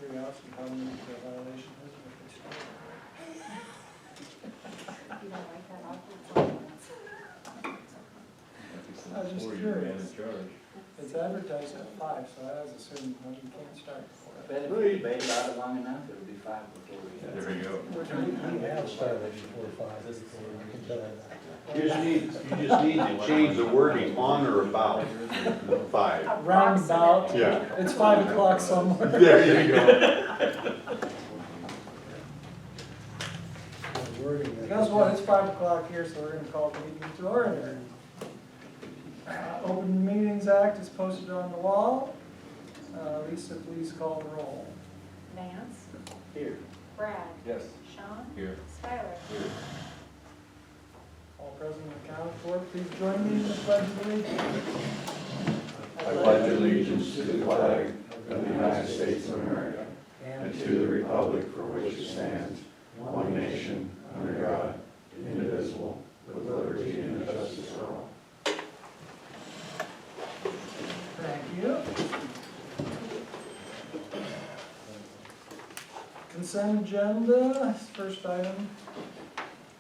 curiosity, how many the violation is if they start? You don't like that awkward silence? I was just curious. It's advertised at 5, so I was assuming you can't start before that. Bet if we debate about it long enough, it'll be 5 before we. There we go. We have started before 5, before you can tell that. You just need to change the wording on or about 5. Roundabout. Yeah. It's 5 o'clock somewhere. There you go. Guess what, it's 5 o'clock here, so we're gonna call the meeting to order. Open Meetings Act is posted on the wall. Lisa, please call the roll. Vance, Here. Brad, Yes. Sean, Here. Skylar. All present and accounted for, please join me in the pledge of allegiance. I pledge allegiance to the flag of the United States of America and to the republic for which it stands, one nation, under God, indivisible, with liberty and justice for all. Thank you. Consent agenda, first item,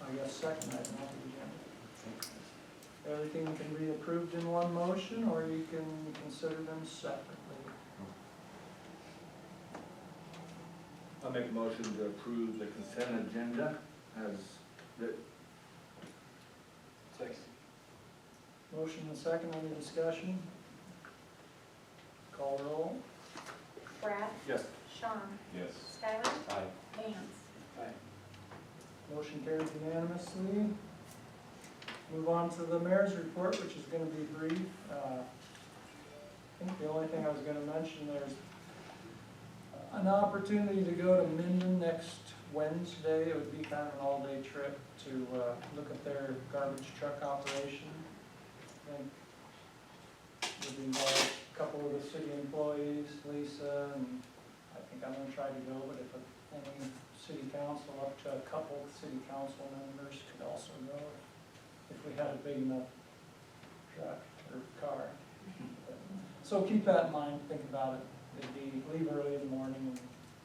I guess second item on the agenda. Everything can be approved in one motion, or you can consider them separately. I'll make a motion to approve the consent agenda as written. Motion and second, any discussion? Call roll. Brad, Yes. Sean, Yes. Skylar, Aye. Vance. Motion carried unanimously. Move on to the mayor's report, which is going to be brief. I think the only thing I was going to mention, there's an opportunity to go to Minden next Wednesday. It would be kind of an all-day trip to look at their garbage truck operation. I think would involve a couple of the city employees, Lisa, and I think I'm going to try to go, but if any city council, up to a couple of city council members could also go if we had a big enough truck or car. So keep that in mind, think about it. It'd be leave early in the morning and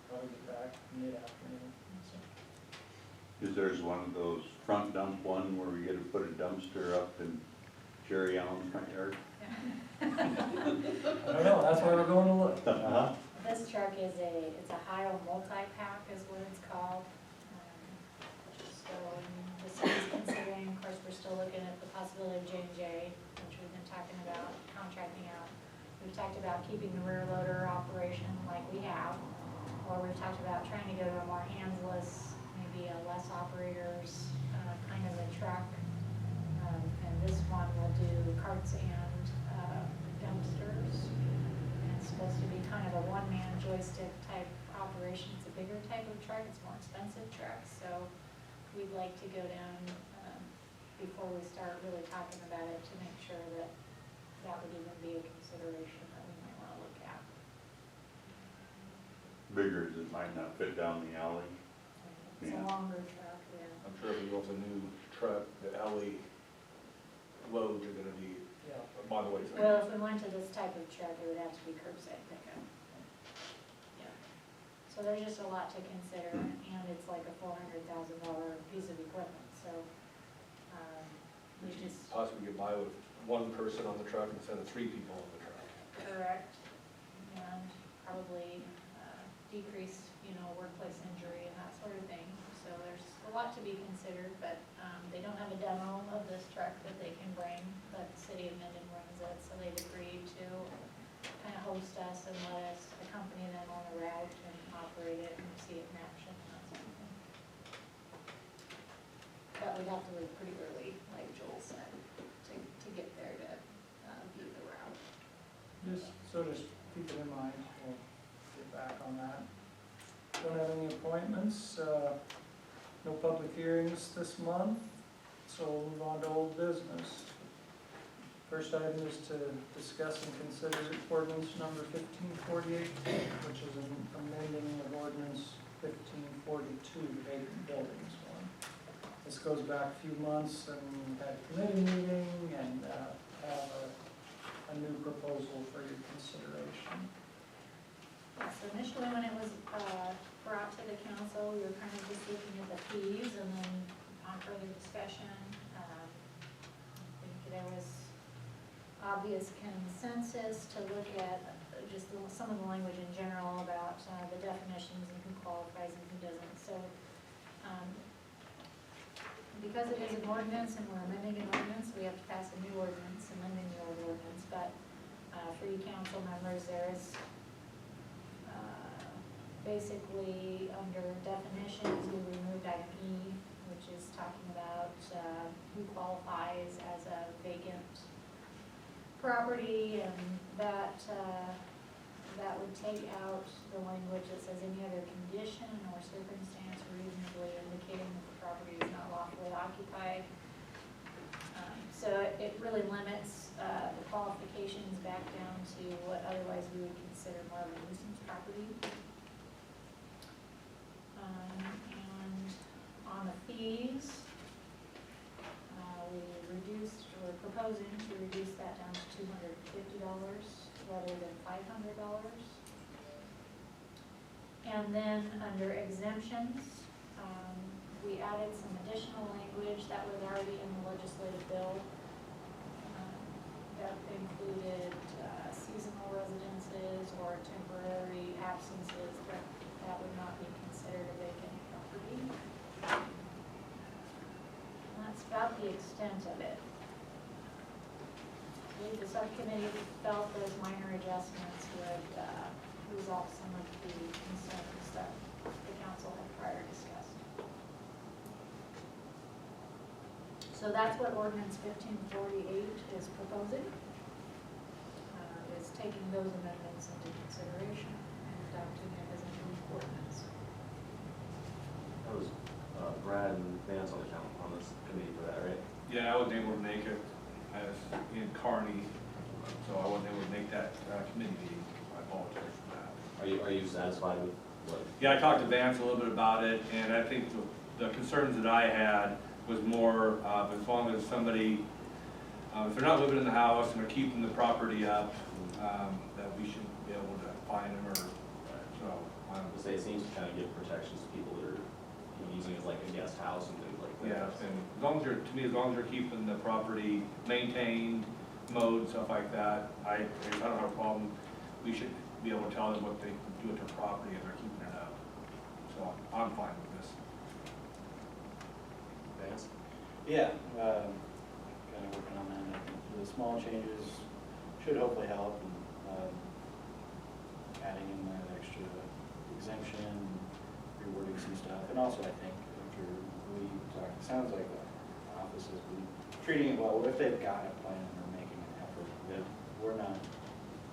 probably get back mid-afternoon. So. Is there's one of those front dump one where we get to put a dumpster up in Jerry Allen's front yard? I don't know, that's why we're going to look. This truck is it's a Heil multi-pack is what it's called. So the city's considering, of course, we're still looking at the possibility of J&J, which we've been talking about, contracting out. We've talked about keeping the rear loader operation like we have, or we've talked about trying to go to a more handless, maybe a less operators kind of a truck. And this one will do carts and dumpsters. And it's supposed to be kind of a one-man joystick type operation. It's a bigger type of truck, it's a more expensive truck, so we'd like to go down before we start really talking about it to make sure that that would even be a consideration that we might want to look at. Bigger as it might not fit down the alley. It's a Yeah. longer truck, yeah. I'm sure if we go with a new truck, the alley loads are gonna be Yeah. by the way. Well, if we went to this type of truck, it would have to be curbside pickup. Yeah. So there's just a lot to consider, and it's like a $400,000 piece of equipment, so, we We could just. possibly get by with one person on the truck instead of 3 people on the truck. Correct, and probably decrease, workplace injury and that sort of thing. So there's a lot to be considered, but they don't have a demo of this truck that they can bring, but the city of Minden runs it, so they've agreed to kind of host us and let us accompany them on the route and operate it and see it in action and that sort of thing. But we'd have to leave pretty early, like Joel said, to get there to view the route. Just keep it in mind, we'll get back on that. Don't have any appointments, no public hearings this month, so we'll move on to old business. First item is to discuss and consider ordinance number 1548, which is an amending of ordinance 1542, vacant buildings one. This goes back a few months and we had a committee meeting and have a new proposal for your consideration. So initially, when it was brought to the council, we were kind of just looking at the fees, and then on further discussion, I think there was obvious consensus to look at just some of the language in general about the definitions and who qualifies and who doesn't. So because it is an ordinance and we're amending an ordinance, we have to pass a new ordinance, amending the old ordinance. But for you council members, there is basically under definitions, we removed item E, which is talking about who qualifies as a vacant property, and that would take out the language that says any other condition or circumstance reasonably indicating that the property is not lawfully occupied. So it really limits the qualifications back down to what otherwise we would consider more of a nuisance property. And on the fees, we're proposing to reduce that down to $250 rather than $500. And then under exemptions, we added some additional language that was already in the legislative bill. That included seasonal residences or temporary absences, but that would not be considered a vacant property. And that's about the extent of it. The subcommittee felt those minor adjustments would resolve some of the concerns that the council had prior discussed. So that's what ordinance 1548 is proposing, is taking those amendments into consideration and adopting it as a new ordinance. That was Brad and Vance on the council on this committee for that, right? Yeah, I wasn't able to make it as in Kearney, so I wasn't able to make that committee meeting. I apologize for that. Are you satisfied with what? Yeah, I talked to Vance a little bit about it, and I think the concerns that I had was more as long as somebody, if they're not living in the house and they're keeping the property up, that we should be able to find them or, so. I would say it seems to kind of give protections to people that are using it as like a guest house and things like Yeah, that. and as long as you're, to me, as long as you're keeping the property maintained, mowed, stuff like that, I don't have a problem. We should be able to tell them what they do with their property if they're keeping it up. So I'm fine with this. Vance? Yeah, kind of working on that. I think the small changes should hopefully help, and adding in that extra exemption, rewording some stuff, and also I think after we talk, it sounds like the office has been treating it well. If they've got a plan and they're making an effort, that we're not,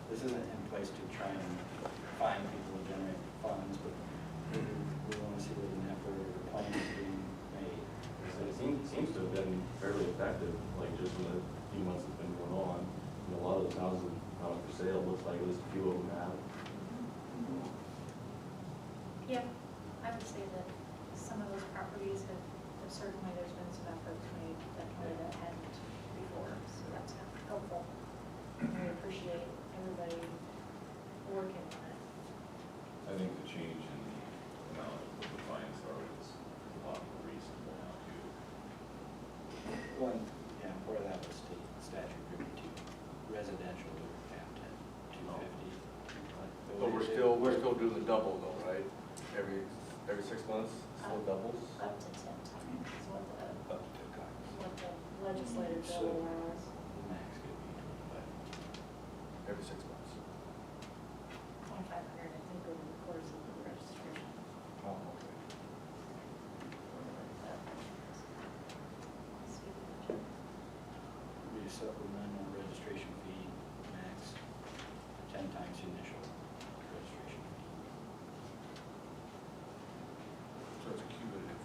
this isn't in place to try and find people to generate funds, but we want to see that an effort or a plan is being made. So it seems to have been fairly effective, like just in the few months it's been going on. And a lot of those houses out for sale, looks like at least a few of them have. Yeah, I would say that some of those properties have certainly, there's been some efforts made definitely that hadn't before, so that's helpful. We appreciate everybody working on it. I think the change in the amount of the fines is a lot more reasonable now too. One, yeah, part of that was state statute 52, residential capped at 250. But we're still doing the double though, right? Every 6 months, still doubles? Up to 10 times is what Up to 10 times. the legislative bill allows. The max could be 25. Every 6 months. 2,500, I think, over the course of the registration. Oh, okay. We just supplemental registration fee, max 10 times the initial registration fee. So it's cumulative.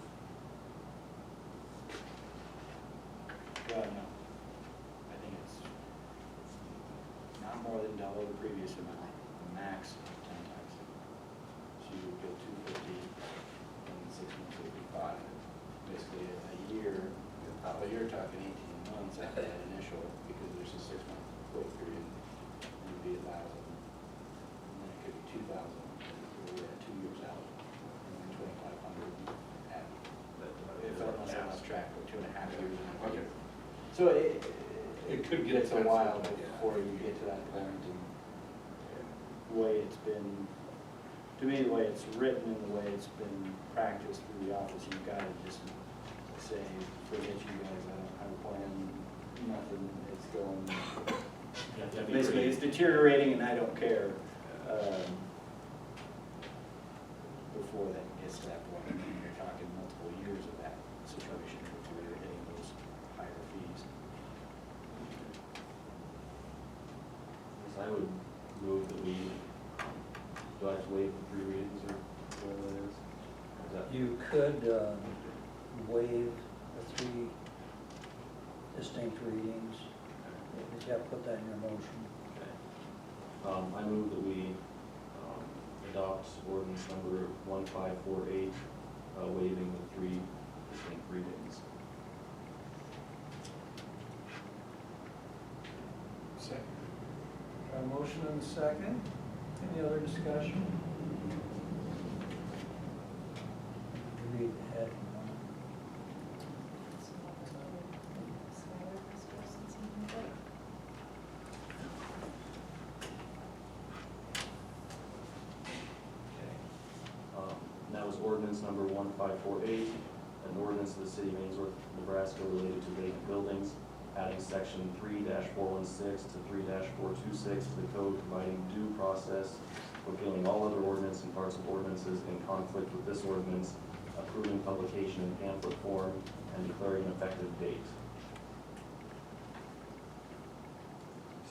Well, no, I think it's not more than double the previous amount, the max of 10 times. So you would go 250, and 6 months would be 5. Basically a year, but you're talking 18 months after that initial, because there's a 6 month wait period, it would be 1,000. And then it could be 2,000 So it could get gets a while expensive, yeah. before you get to that point, and the way it's been, to me, the way it's written and the way it's been practiced through the office, you've got to just say, forget you guys, I don't have a plan, nothing, it's going, Yeah, that'd be basically, great. it's deteriorating and I don't care, before that gets to that point. I mean, you're talking multiple years of that situation before you're hitting those higher fees. Yes, I would move that we, do I have to wait for 3 readings or whatever that is? Is that? You could waive the 3 distinct readings. You have to put that in your motion. Okay. I move that we adopt ordinance number 1548, waiving the 3 distinct readings. Second. Got a motion and a second. Any other discussion? Read ahead. Skylar, Chris, Wilson, something like that. Okay. That was ordinance number 1548, an ordinance of the city of Ainsworth, Nebraska related to vacant buildings, adding section 3-416 to 3-426 to the code, providing due process, repealing all other ordinance and parts of ordinances in conflict with this ordinance, approving publication in pamphlet form, and declaring an effective date.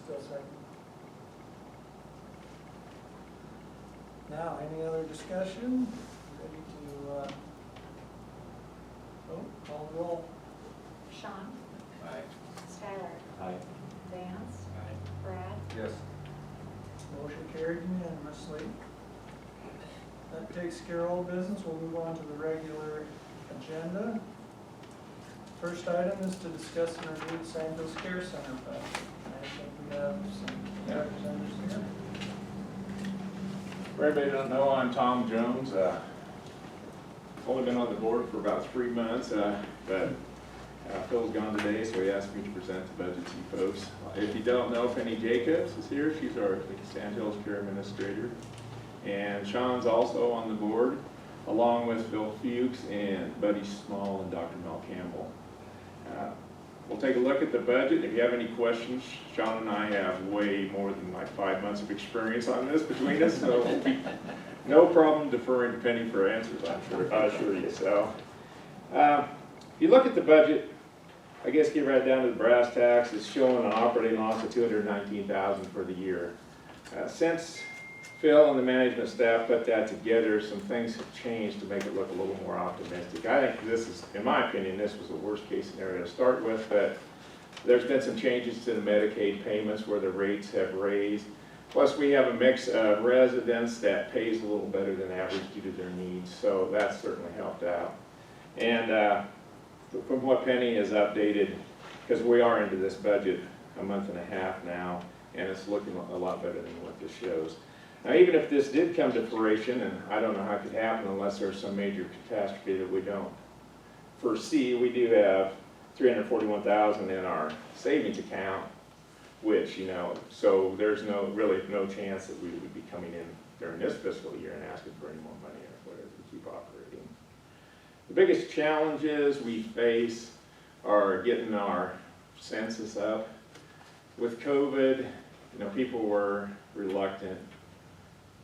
Still second. Now, any other discussion? Ready to, call the roll. Sean, Aye. Skylar, Aye. Vance, Brad, Yes. Motion carried unanimously. That takes care of all business. We'll move on to the regular agenda. First item is to discuss and review the Sandhills Care Center budget. I think we have some representatives here. For everybody that don't know, I'm Tom Jones. Only been on the board for about 3 months, but Phil's gone today, so he asked me to present the budget to you folks. If you don't know, Penny Jacobs is here. She's our Sandhills Care Administrator. And Sean's also on the board, along with Phil Fuchs and Buddy Small and Dr. Mel Campbell. We'll take a look at the budget. If you have any questions, Sean and I have way more than like 5 months of experience on this between us, so we'll be no problem deferring to Penny for answers, I assure you. So, if you look at the budget, I guess get right down to the brass tacks. It's showing an operating loss of $219,000 for the year. Since Phil and the management staff put that together, some things have changed to make it look a little more optimistic. I think this is, in my opinion, this was a worst case scenario to start with, but there's been some changes to the Medicaid payments where the rates have raised. Plus, we have a mix of residents that pays a little better than average due to their needs, so that's certainly helped out. And from what Penny has updated, because we are into this budget a month and a half now, and it's looking a lot better than what this shows. Now, even if this did come to fruition, and I don't know how it could happen unless there's some major catastrophe that we don't foresee, we do have $341,000 in our savings account, which, you know, so there's really no chance that we would be coming in during this fiscal year and asking for any more money or whatever to keep operating. The biggest challenges we face are getting our census up. With COVID, you know, people were reluctant.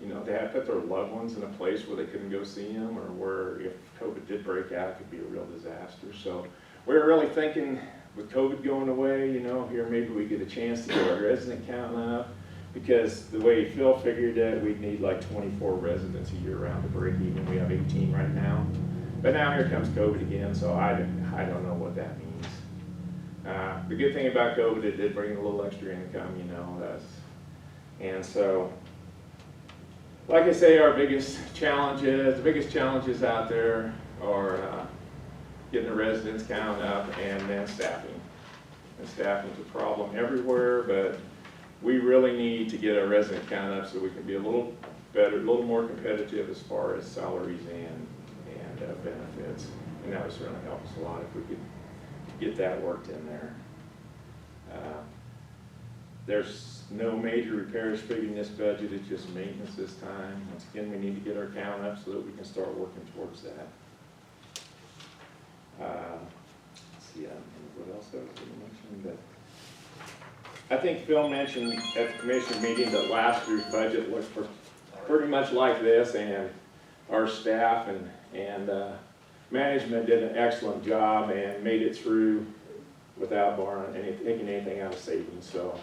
You know, they had to put their loved ones in a place where they couldn't go see them, or where if COVID did break out, it could be a real disaster. So we're really thinking with COVID going away, you know, here maybe we get a chance to get our resident count up, because the way Phil figured it, we'd need like 24 residents a year round to break even. We have 18 right now. But now here comes COVID again, so I don't know what that means. The good thing about COVID, it did bring a little extra income, you know, and so, like I say, our biggest challenges out there are getting the residents count up and then staffing. And staffing's a problem everywhere, but we really need to get our resident count up so we can be a little better, a little more competitive as far as salaries and benefits. And that would certainly help us a lot if we could get that worked in there. There's no major repairs figured in this budget, it's just maintenance this time. Once again, we need to get our count up so that we can start working towards that. Let's see, I don't know what else I was gonna mention, but I think Phil mentioned at the commission meeting that last year's budget looked pretty much like this, and our staff and management did an excellent job and made it through without borrowing taking anything out of savings, so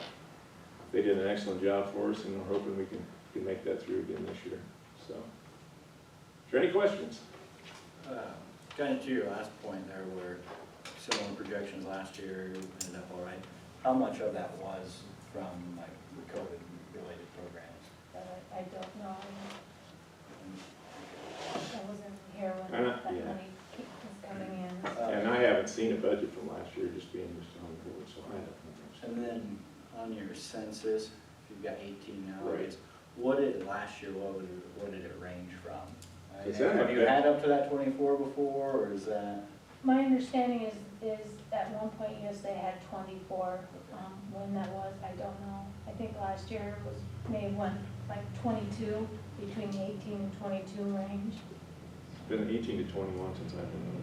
they did an excellent job for us, and we're hoping we can make that through again this year, so. Is there any questions? Kind of to your last point there, where similar projections last year ended up all right. How much of that was from like the COVID-related programs? I don't know. I wasn't here when that Yeah. money was coming in. And I haven't seen a budget from last year, just being just on the board, so I don't know. And then on your census, if you've got 18 now, Right. what did last year, what did it range from? Is that Have you like- had up to that 24 before, or is that? My understanding is at one point, yes, they had 24. When that was, I don't know. I think last year was maybe like 22, between the 18 and 22 range. It's been 18 to 21 since I've been on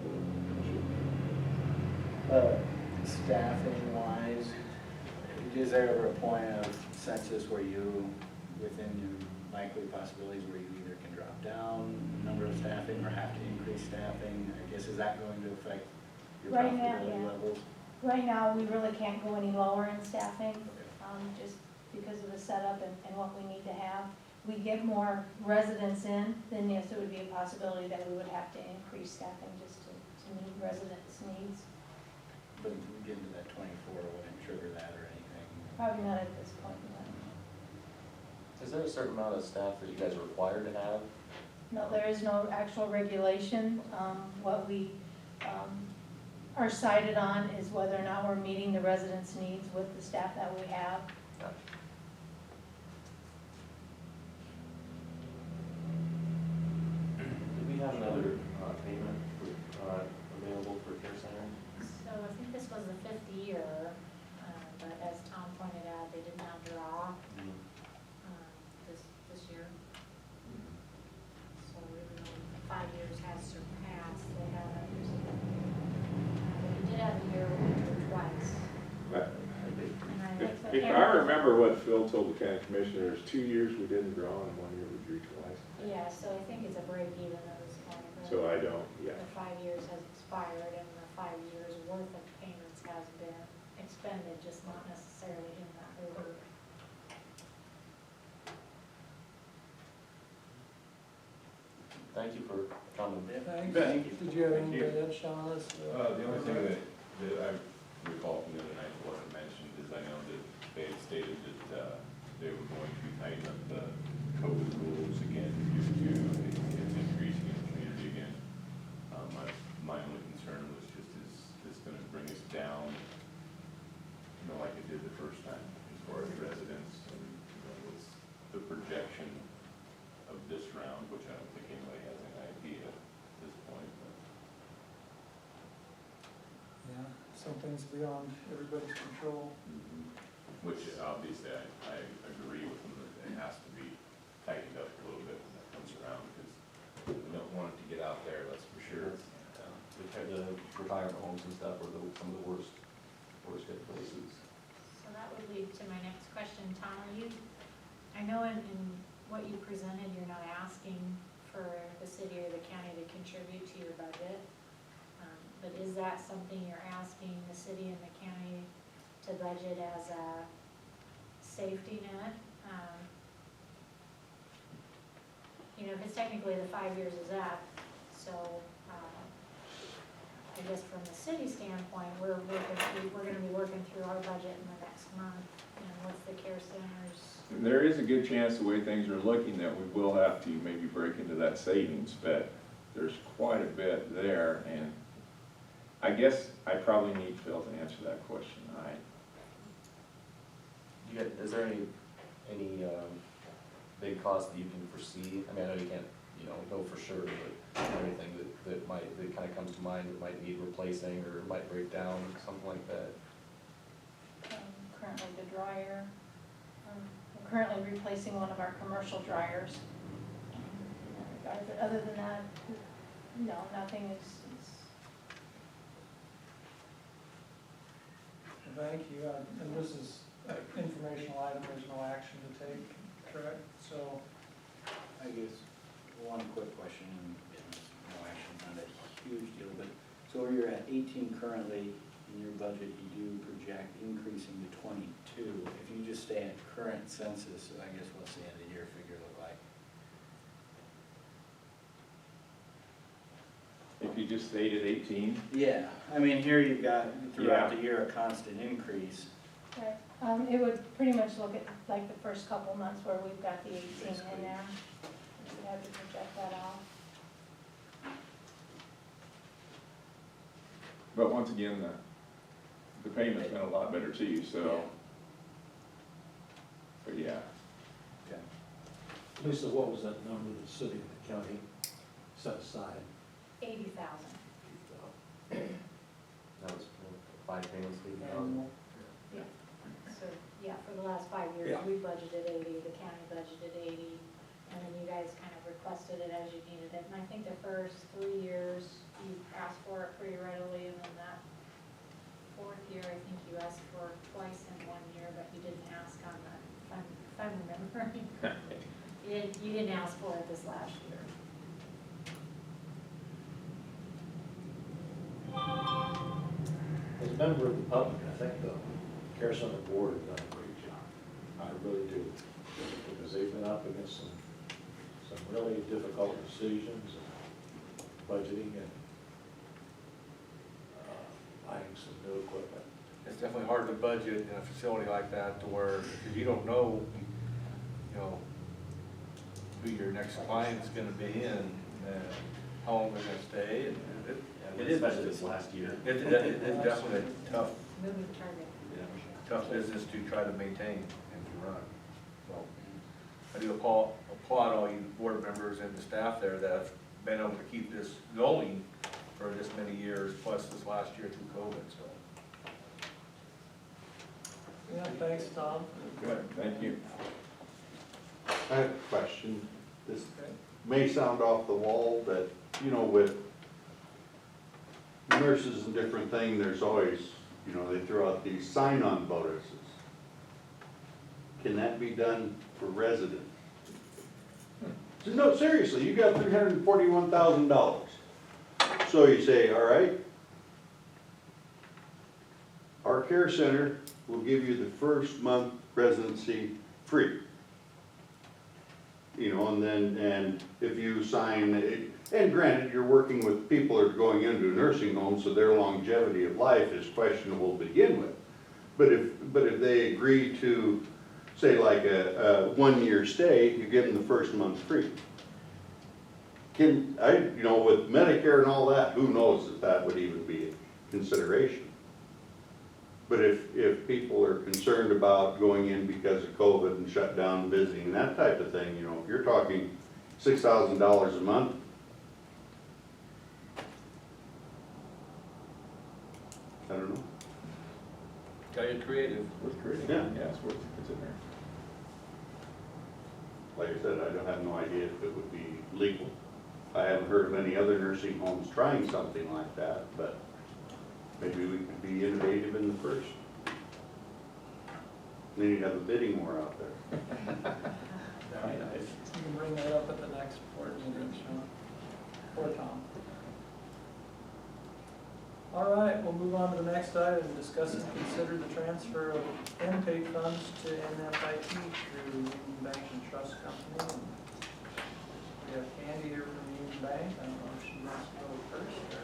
the board. Staffing wise, is there ever a point of census where you, within your likely possibilities, where you either can drop down number of staffing or have to increase staffing? I guess, is that going to affect your Right now, profitability yeah. levels? Right now, we really can't go any lower in staffing, just because of the setup and what we need to have. We get more residents in, then yes, it would be a possibility that we would have to increase staffing just to meet residents' needs. But getting to that 24 wouldn't trigger that or anything? Probably not at this point in time. Is there a certain amount of staff that you guys are required to have? No, there is no actual regulation. What we are cited on is whether or not we're meeting the residents' needs with the staff that we have. Did we have another payment available for care center? So I think this was the 5th year, but as Tom pointed out, they did not draw this year. So even though 5 years has surpassed, they haven't. We did have a year where we drew twice. But And if I remember what Phil told the county commissioners, 2 years we didn't draw and 1 year we drew twice. Yeah, so I think it's a break even at this point. So I don't, yeah. The 5 years has expired and the 5 years worth of payments has been expended, just not necessarily in that order. Thank you for coming. Thanks. Thank you. Did you have anything to add, Sean, on this? The only thing that I recall from the other night that wasn't mentioned is I know that they had stated that they were going to tighten up the COVID rules again due to it increasing in the community again. My only concern was just, is this gonna bring us down, like it did the first time, as far as residents, and what's the projection of this round, which I don't think anybody has an idea at this point, but. Yeah, some things beyond everybody's control. Which obviously I agree with them that it has to be tightened up a little bit when that comes around, because we don't want it to get out there, that's for sure. The retirement homes and stuff are some of the worst hit places. So that would lead to my next question, Tom, I know in what you presented, you're not asking for the city or the county to contribute to your budget, but is that something you're asking the city and the county to budget as a safety net? Because technically the 5 years is up, so I guess from the city standpoint, we're gonna be working through our budget in the next month, and what's the care centers? There is a good chance the way things are looking that we will have to maybe break into that savings, but there's quite a bit there, and I guess I probably need Phil to answer that question. Is there any big costs that you can foresee? I mean, I know you can't, know for sure, but anything that kind of comes to mind that might need replacing or might break down, something like that? currently the dryer. I'm currently replacing one of our commercial dryers. But other than that, no, nothing is, Thank you, and this is an informational item, there's no action to take, correct? So, I guess one quick question, and it's no action, not a huge deal, but so you're at 18 currently, in your budget, you do project increasing to 22. If you just stay at current census, I guess what's the end of the year figure look like? If you just stayed at 18, Yeah, I mean, here you've got throughout the year a constant increase. right. It would pretty much look at like the first couple months where we've got the 18 in there. We have to project that off. but once again, the payment's been a lot better too, so, but yeah. Okay. Lisa, what was that number the city and the county set aside? 80,000. That was for 5 payments, annual. Yeah, so, yeah, for the last 5 years, Yeah. we budgeted 80, the county budgeted 80, and then you guys kind of requested it as you needed it. And I think the first 3 years, you asked for it pretty readily, and then that 4th year, I think you asked for it twice in 1 year, but you didn't ask on the, if I'm remembering. You didn't ask for it this last year. As a member of the public, I think the Care Center Board has done a great job. I really do. Because they've been up against some really difficult decisions, and budgeting and buying some new equipment. It's definitely hard to budget in a facility like that to where, because you don't know, you know, who your next client's gonna be and how long they're gonna stay, and it is, especially this last year. it's definitely a tough, Moving target. tough business to try to maintain and to run. So I do applaud all you board members and the staff there that have been able to keep this going for this many years, plus this last year through COVID, so. Yeah, thanks, Tom. Good, thank you. I have a question. This Okay. may sound off the wall, but, you know, with nurses and different things, there's always, you know, they throw out these sign-on bonuses. Can that be done for residents? No, seriously, you got $341,000. So you say, all right, our care center will give you the first month residency free. You know, and if you sign, and granted, you're working with people that are going into a nursing home, so their longevity of life is questionable to begin with. But if they agree to, say like a 1-year stay, you give them the first month free. You know, with Medicare and all that, who knows if that would even be a consideration. But if people are concerned about going in because of COVID and shut down visiting, that type of thing, you know, if you're talking $6,000 a month, I don't know. Gotta get creative. Worth creating, Yeah. yeah, it's worth considering. Like I said, I don't have no idea if it would be legal. I haven't heard of any other nursing homes trying something like that, but maybe we could be innovative in the first. Then you'd have a bidding war out there. That'd be nice. You can bring that up at the next board meeting, Sean. Or Tom. All right, we'll move on to the next item, discuss and consider the transfer of intake funds to NFIP through Union Bank and Trust Company. We have Candy here from Union Bank, I don't know if she wants to go first or.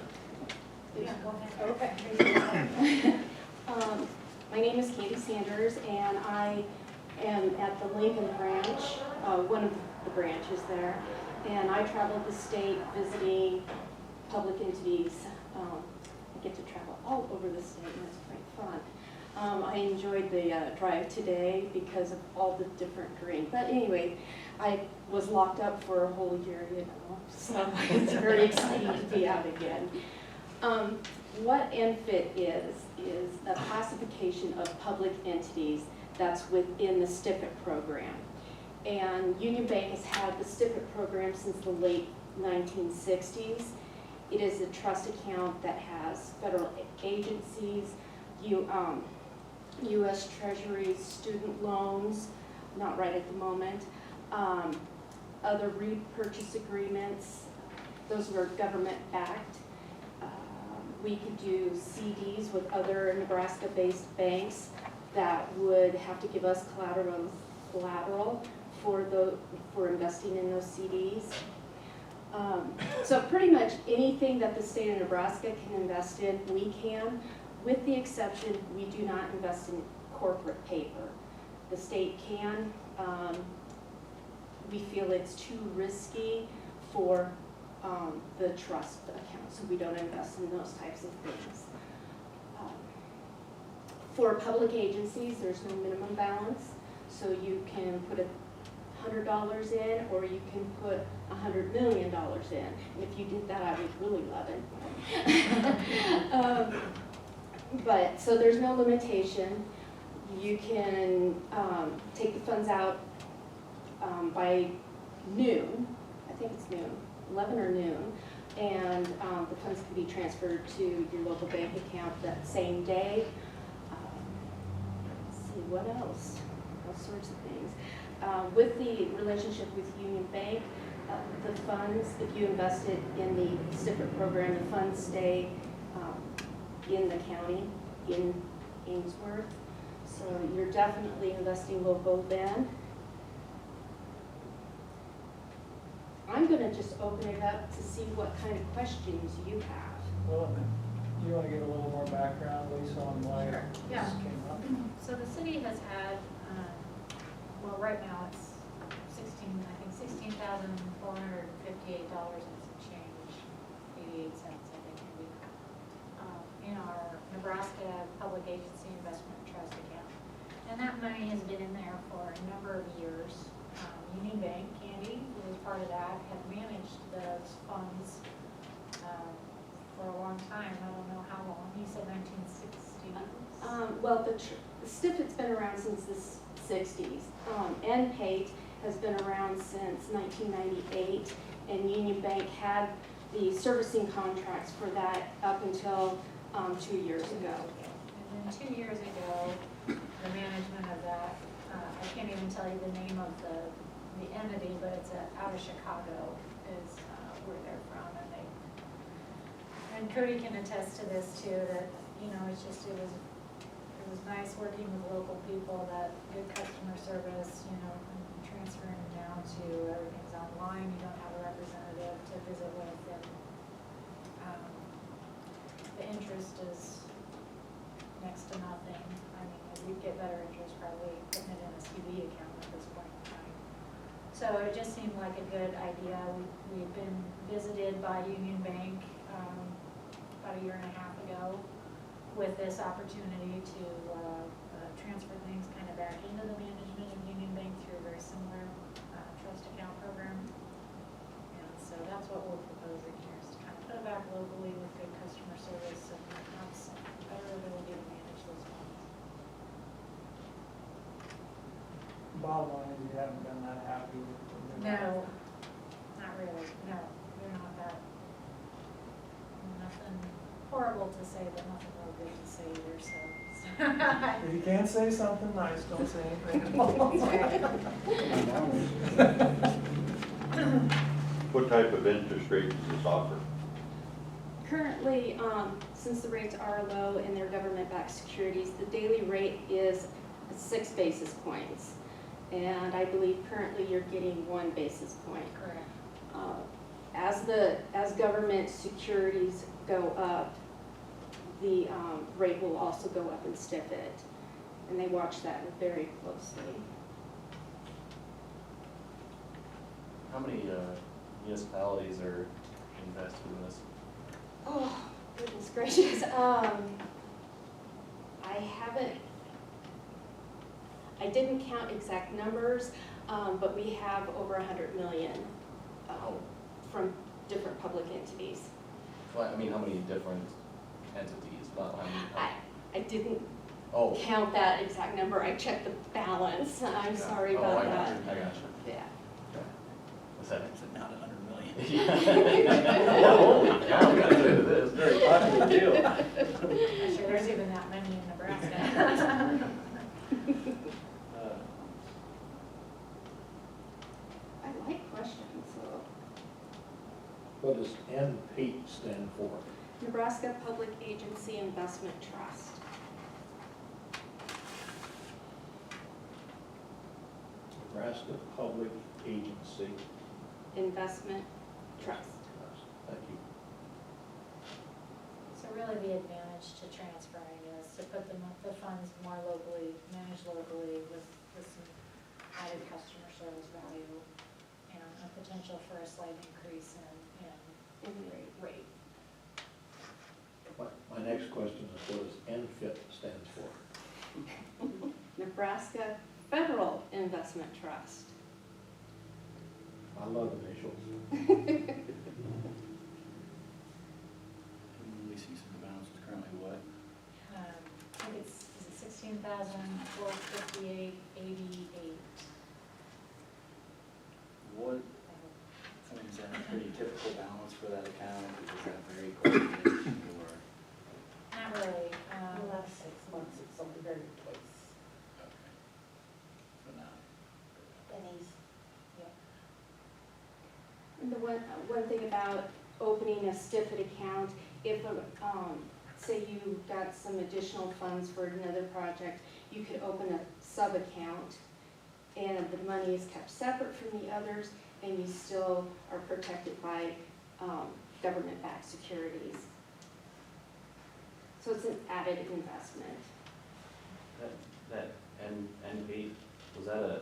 Yeah, go ahead. Okay. My name is Candy Sanders, and I am at the Lincoln branch, one of the branches there. And I travel the state visiting public entities. I get to travel all over the state, and it's quite fun. I enjoyed the drive today because of all the different green. But anyway, I was locked up for a whole year, you know, so it's very exciting to be out again. What NFIT is a classification of public entities that's within the STIFIT program. And Union Bank has had the STIFIT program since the late 1960s. It is a trust account that has federal agencies, U.S. Treasury, student loans, not right at the moment, other repurchase agreements, those were government-backed. We could do CDs with other Nebraska-based banks that would have to give us collateral for investing in those CDs. So pretty much anything that the state of Nebraska can invest in, we can, with the exception, we do not invest in corporate paper. The state can. We feel it's too risky for the trust account, so we don't invest in those types of things. For public agencies, there's no minimum balance, so you can put $100 in, or you can put $100 million in. And if you did that, I would really love it. But, so there's no limitation. You can take the funds out by noon, I think it's noon, 11 or noon, and the funds can be transferred to your local bank account that same day. Let's see, what else? All sorts of things. With the relationship with Union Bank, the funds, if you invested in the STIFIT program, the funds stay in the county, in Ainsworth. So you're definitely investing local then. I'm gonna just open it up to see what kind of questions you have. Well, you want to give a little more background, Lisa, on why Sure, this yeah. came up? So the city has had, well, right now it's $16,458 and some change, 88 cents, I think, a week, in our Nebraska Public Agency Investment Trust account. And that money has been in there for a number of years. Union Bank, Candy, who was part of that, had managed those funds for a long time. I don't know how long. He said 1960s. Well, the STIFIT's been around since the 60s. NPATE has been around since 1998, and Union Bank had the servicing contracts for that up until 2 years ago. And then 2 years ago, the management of that, I can't even tell you the name of the entity, but it's out of Chicago is where they're from, and Cody can attest to this too, that, you know, it was nice working with local people, that good customer service, you know, and transferring down to everything's online, you don't have a representative to visit with, and the interest is next to nothing. I mean, we'd get better interest probably putting it in a CD account at this point in time. So it just seemed like a good idea. We've been visited by Union Bank about a year and a half ago with this opportunity to transfer things kind of back into the management of Union Bank through a very similar trust account program. And so that's what we're proposing here, is to kind of put it back locally with good customer service and have some better ability to manage those funds. Bottom line is you haven't been that happy with it. No, not really, no, we're not that, nothing horrible to say, but nothing real good to say either, so. If you can't say something nice, don't say anything. What type of interest rate does this offer? Currently, since the rates are low and they're government-backed securities, the daily rate is 6 basis points. And I believe currently you're getting 1 basis point. Correct. As government securities go up, the rate will also go up in STIFIT. And they watch that very closely. How many municipalities are invested in this? Oh, goodness gracious. I didn't count exact numbers, but we have over 100 million from different public entities. Well, I mean, how many different entities, about how many? I didn't Oh. count that exact number, I checked the balance, I'm sorry Oh, about I got that. you, I got you. Yeah. What's that? Is it not 100 million? Holy cow, we got into this. Very popular deal. I'm sure there's even that many in Nebraska. I like questions, so. What does NPAIT stand for? Nebraska Public Agency Investment Trust. Nebraska Public Agency Investment Trust. Trust. Thank you. So really the advantage to transferring is to put the funds more locally, managed locally with some added customer service value and a potential for a slight increase in rate. My next question is what does NFIT stands for? Nebraska Federal Investment Trust. I love initials. We see some balance is currently what? I think is it 16,458.88? What, I mean, is that a pretty typical balance for that account, or does that vary quite a bit, or? Not really. The last 6 months, it's something very twice. Okay. So not. Pennies. And the one thing about opening a STIFT account, if, say you got some additional funds for another project, you could open a sub-account and the money is kept separate from the others and you still are protected by government-backed securities. So it's an added investment. That NPAIT, was that a,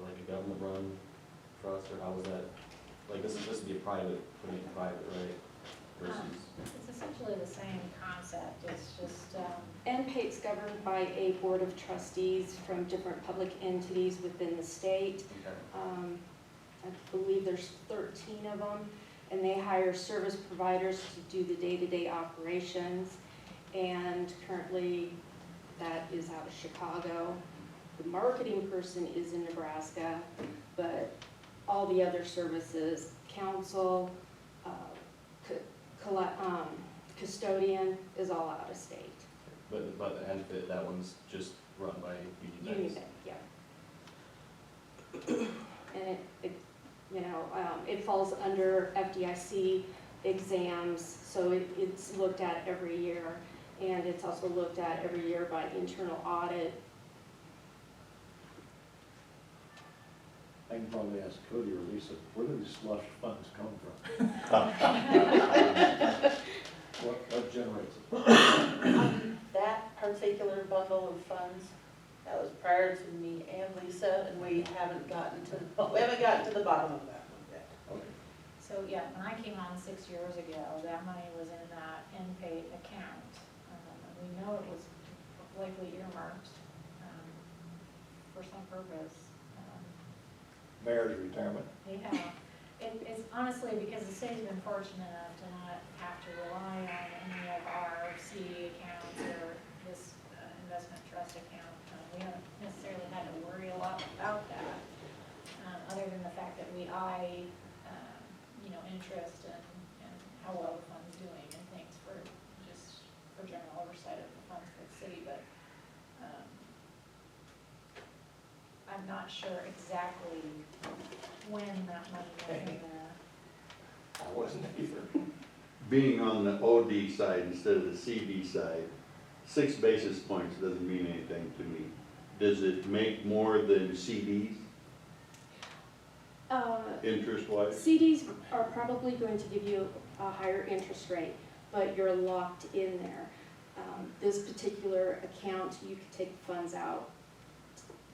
like a government-run trust, or how was that? Like, this would be a private, putting it private, right? Versus, It's essentially the same concept, it's just, NPAIT's governed by a board of trustees from different public entities within the state. okay. I believe there's 13 of them, and they hire service providers to do the day-to-day operations. And currently, that is out of Chicago. The marketing person is in Nebraska, but all the other services, council, custodian, is all out of state. But the NFIT, that one's just run by Union Bank. Union Bank, yeah. And it falls under FDIC exams, so it's looked at every year. And it's also looked at every year by internal audit. I can probably ask Cody or Lisa, where do these slush funds come from? What generates it? That particular bundle of funds, that was prior to me and Lisa, and we haven't gotten to the bottom of that one yet. Okay. so yeah, when I came on 6 years ago, that money was in that NPAIT account. We know it was likely earmarked for some purpose. Mayor's retirement. Yeah, it's honestly because the city's been fortunate enough to not have to rely on any of our CD accounts or this investment trust account. We haven't necessarily had to worry a lot about that, other than the fact that we eye, interest and how well the fund's doing and things for general oversight of the funds for the city, but I'm not sure exactly when that money went in there. I wasn't either. Being on the OD side instead of the CD side, 6 basis points doesn't mean anything to me. Does it make more than CDs, interest-wise? CDs are probably going to give you a higher interest rate, but you're locked in there. This particular account, you could take funds out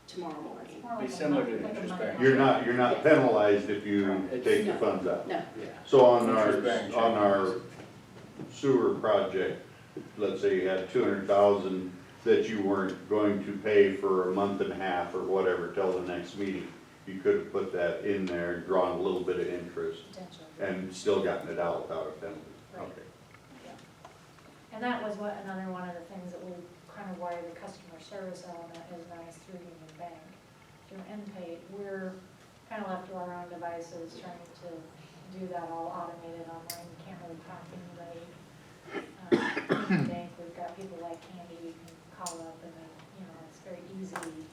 tomorrow morning. It's more Be like a similar to money- the like a interest money bank. market. You're not penalized if you take the No. funds out. No, So Interest-bearing on our check. sewer project, let's say you had 200,000 that you weren't going to pay for a month and a half or whatever till the next meeting. You could have put that in there, drawn a little bit of interest, Potential. and still gotten it out without a penalty. Right. Okay. And that was another one of the things that we, kind of why the customer service element is nice through Union Bank. Through NPay, we're kind of left to our own devices, trying to do that all automated online, you can't really talk to anybody. Union Bank, we've got people like Candy, you can call up and then, you know, it's very easy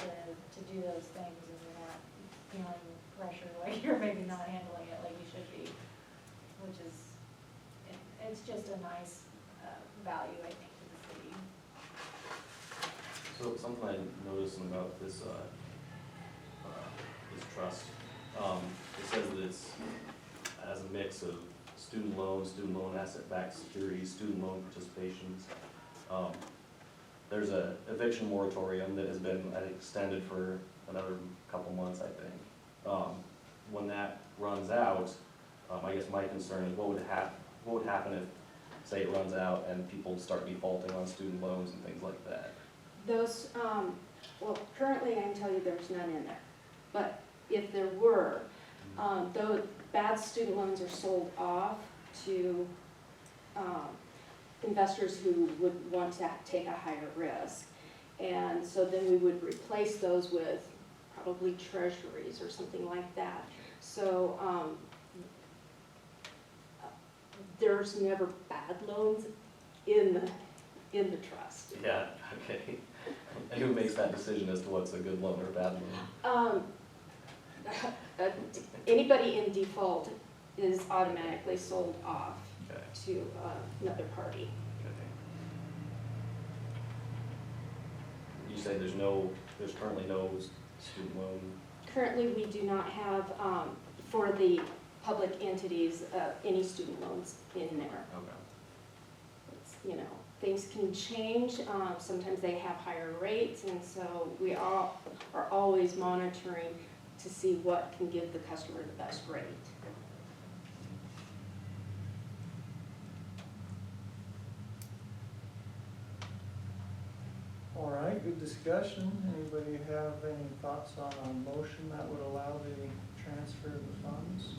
to do those things, and you're not feeling pressure, like you're maybe not handling it like you should be, which is, it's just a nice value, I think, to the city. So something I noticed about this, this trust, it says that it's, has a mix of student loan asset-backed securities, student loan participations. There's a eviction moratorium that has been extended for another couple months, I think. When that runs out, I guess my concern is what would happen if, say it runs out and people start defaulting on student loans and things like that? Those, well, currently I can tell you there's none in there, but if there were, though bad student loans are sold off to investors who would want to take a higher risk. And so then we would replace those with probably treasuries or something like that. So there's never bad loans in the trust. Yeah, okay. And who makes that decision as to what's a good loan or a bad loan? Anybody in default is automatically sold off Okay. to another party. Okay. You say there's currently no student loan? Currently, we do not have, for the public entities, any student loans in there. Okay. It's, you know, things can change. Sometimes they have higher rates, and so we all are always monitoring to see what can give the customer the best rate. All right, good discussion. Anybody have any thoughts on a motion that would allow the transfer of the funds?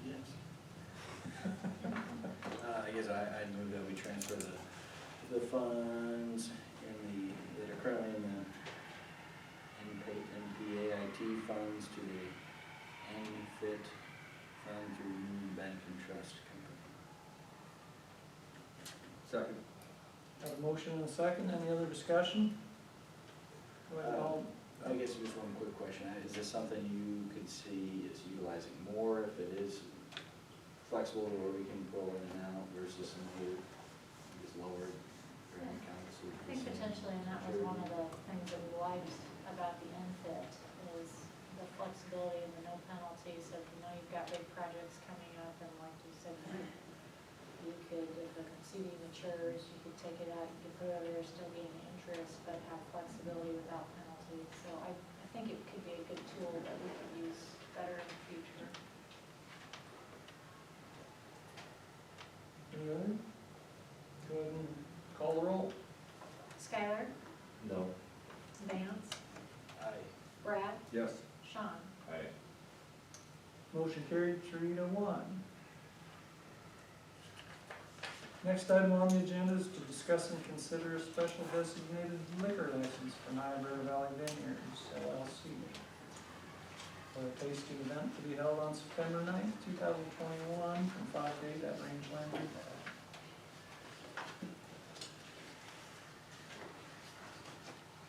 Yes. I guess I'd move that we transfer the funds that are currently in the NPAIT funds to the NFIT fund through Union Bank and Trust Company. Second. Have a motion and a second. Any other discussion? Go ahead, Paul. I guess just one quick question. Is this something you could see is utilizing more if it is flexible where we can go in and out versus some other, just lower grand counts? I think potentially, and that was one of the things that we liked about the NFIT, is the flexibility and the no penalty. So if you know you've got big projects coming up, and like you said, you could, if a CD matures, you could take it out, you could put it over there, still gain interest, but have flexibility without penalty. So I think it could be a good tool that we could use better in the future. Any other? Go ahead and call the roll. Skylar? No. Vance? Aye. Brad? Yes. Sean? Aye. Motion carried 3-1. Next item on the agenda is to discuss and consider a special designated liquor license for Niobrara Valley Vineyards LLC for a tasting event to be held on September 9th, 2021 from 5 to 8 at Rangeland Retail.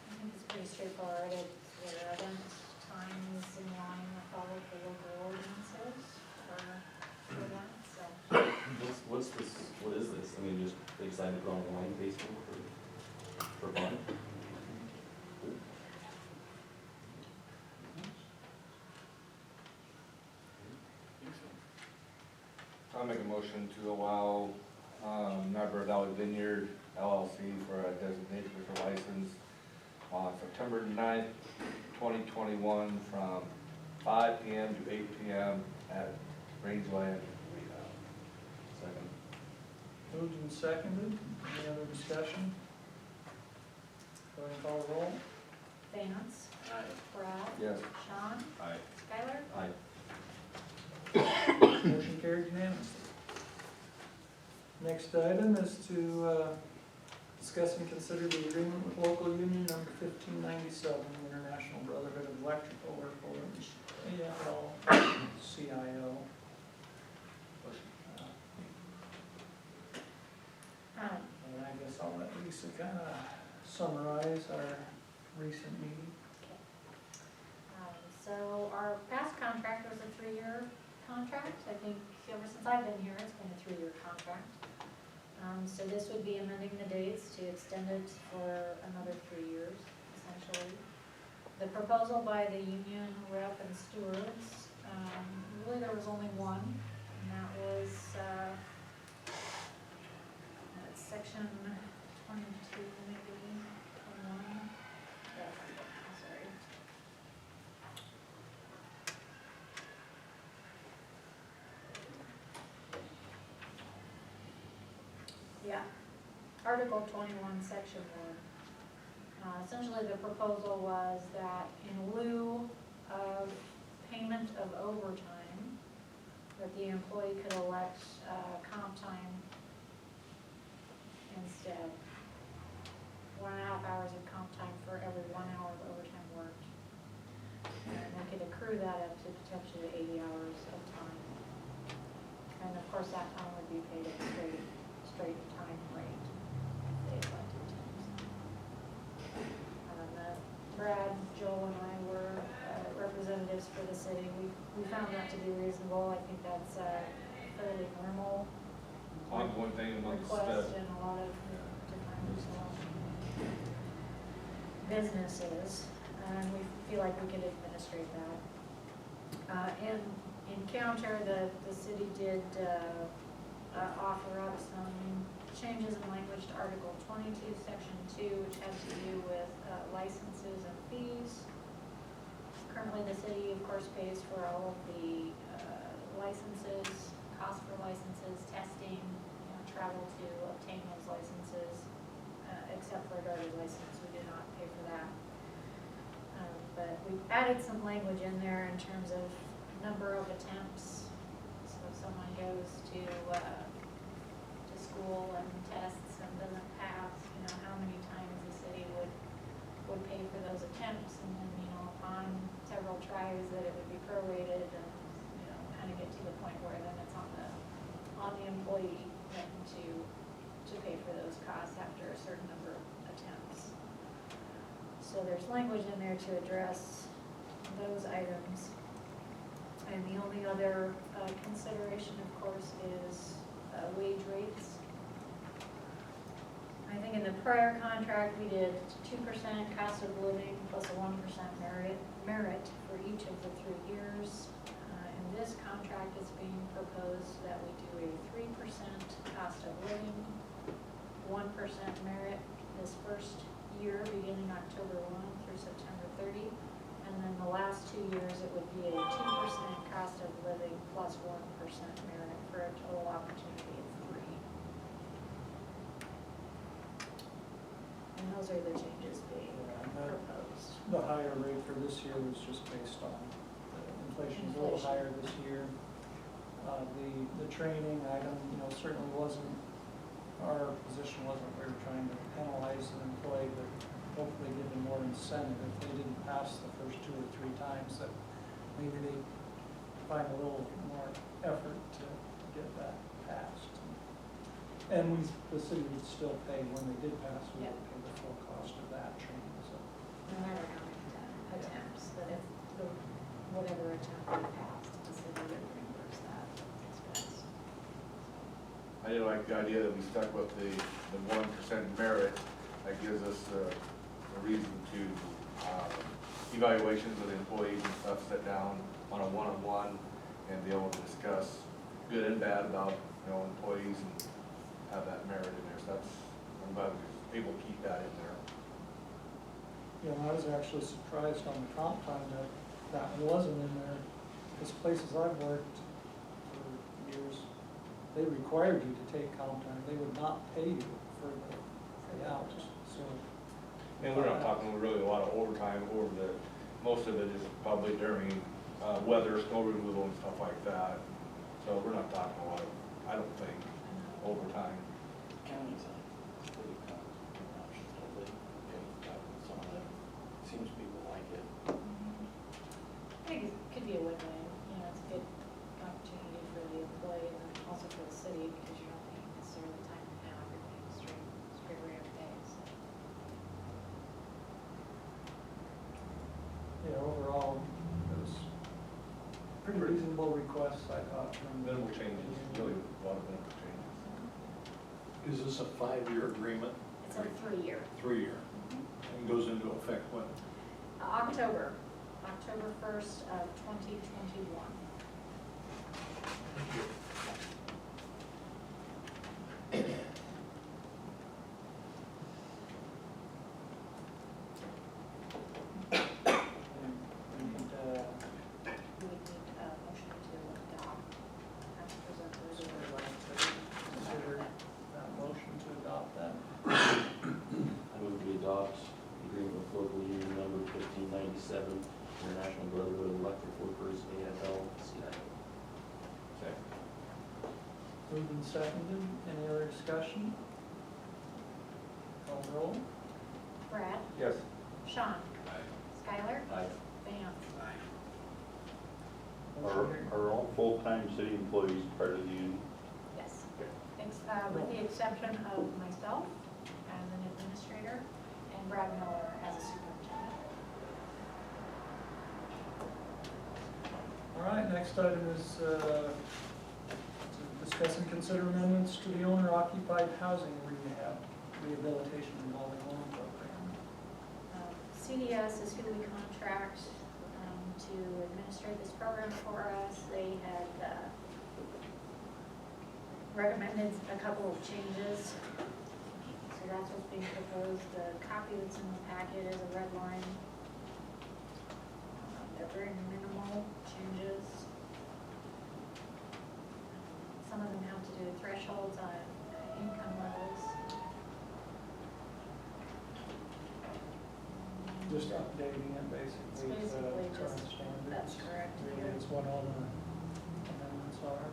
I think it's pretty straightforward. Their event time is in line with all of the local ordinances for that, so. What is this? I mean, just they decided to put on a wine tasting for fun? I'll make a motion to allow Niobrara Valley Vineyard LLC for a designated liquor license on September 9th, 2021 from 5 p.m. to 8 p.m. at Rangeland Retail. Second. Moved and seconded. Any other discussion? Go ahead and call the roll. Vance, Aye. Brad, Yes. Sean, Aye. Skylar. Aye. Motion carried unanimously. Next item is to discuss and consider the agreement with local union number 1597, International Brotherhood of Electrical Workers, AFL-CIO. And I guess I'll let Lisa kind of summarize our recent meeting. So our past contract was a 3-year contract. I think ever since I've been here, it's been a 3-year contract. So this would be amending the dates to extend it for another 3 years, essentially. The proposal by the union rep and stewards, really there was only one, and that was, section 22, maybe, 21. Sorry. Yeah, Article 21, Section 1. Essentially, the proposal was that in lieu of payment of overtime, that the employee could elect comp time instead. 1.5 hours of comp time for every 1 hour of overtime worked. And they could accrue that up to potentially 80 hours of time. And of course, that time would be paid at a straight time rate if they elected to. Brad, Joel, and I were representatives for the city. We found that to be reasonable. I think that's a fairly normal Ongoing thing amongst request in a lot of different businesses, and we feel like we could administrate that. In counter, the city did offer up some changes in language to Article 22, Section 2, which has to do with licenses and fees. Currently, the city, of course, pays for all of the licenses, cost for licenses, testing, travel to obtain those licenses, except for a driver's license, we do not pay for that. But we've added some language in there in terms of number of attempts. So if someone goes to school and tests and doesn't pass, how many times the city would pay for those attempts, and then, upon several tries that it would be prorated and, kind of get to the point where then it's on the employee then to pay for those costs after a certain number of attempts. So there's language in there to address those items. And the only other consideration, of course, is wage rates. I think in the prior contract, we did 2% cost of living plus a 1% merit for each of the 3 years. In this contract, it's being proposed that we do a 3% cost of living, 1% merit this first year, beginning October 1 through September 30. And then the last 2 years, it would be a 2% cost of living plus 1% merit for a total opportunity of 3. And those are the changes being proposed. The higher rate for this year was just based on inflation's a little higher this year. The training item, certainly wasn't, our position wasn't we were trying to penalize an employee, but hopefully give them more incentive if they didn't pass the first 2 or 3 times, that maybe they find a little more effort to get that passed. And the city would still pay when they did pass, we would pay the full cost of that training, so. No matter how many attempts, but if whatever attempt we passed, the city would reimburse that expense. I did like the idea that we stuck with the 1% merit. That gives us a reason to, evaluations of the employees and stuff, sit down on a one-on-one and be able to discuss good and bad about, employees and have that merit in there. So I'm glad we were able to keep that in there. I was actually surprised on the comp time that wasn't in there. Because places I've worked for years, they required you to take comp time. They would not pay you for the hours. So And we're not talking really a lot of overtime over most of it is probably during, weather, snow removal and stuff like that. So we're not talking a lot of, I don't think, overtime. Counties, city options, hopefully, some of that, seems people like it. I think it could be a win-win, you know, it's a good opportunity for the employee and then also for the city because you're not paying necessarily time and a half, you're paying straight rate of pay, so. Yeah, overall, it was pretty reasonable requests, I thought, from. Minimal changes, really a lot of minimal changes. Is this a 5-year agreement? It's a 3-year. 3-year, and goes into effect when? October 1st of 2021. We need, We would need a motion to adopt, have to present the so resolution. we'd like to consider that motion to adopt that. I move we adopt the agreement with local union number 1597, International Brotherhood of Electric Workers, AFL-CIO. Second. Moved and seconded, any other discussion? Call roll. Brad, Yes. Sean, Aye. Skylar, Aye. Vance. Are all full-time city employees part of the union? Yes. With the exception of myself as an administrator and Brad Miller as a superintendent. All right, next item is to discuss and consider amendments to the owner-occupied housing rehabilitation revolving loan program. CDS is who we contract to administrate this program for us. They had recommended a couple of changes. So that's what's being proposed. The copy that's in the packet is a red line. They're very minimal changes. Some of them have to do with thresholds on income levels. Just updating it It's basically to basically current just, standards. that's correct. Really, it's what all the amendments are.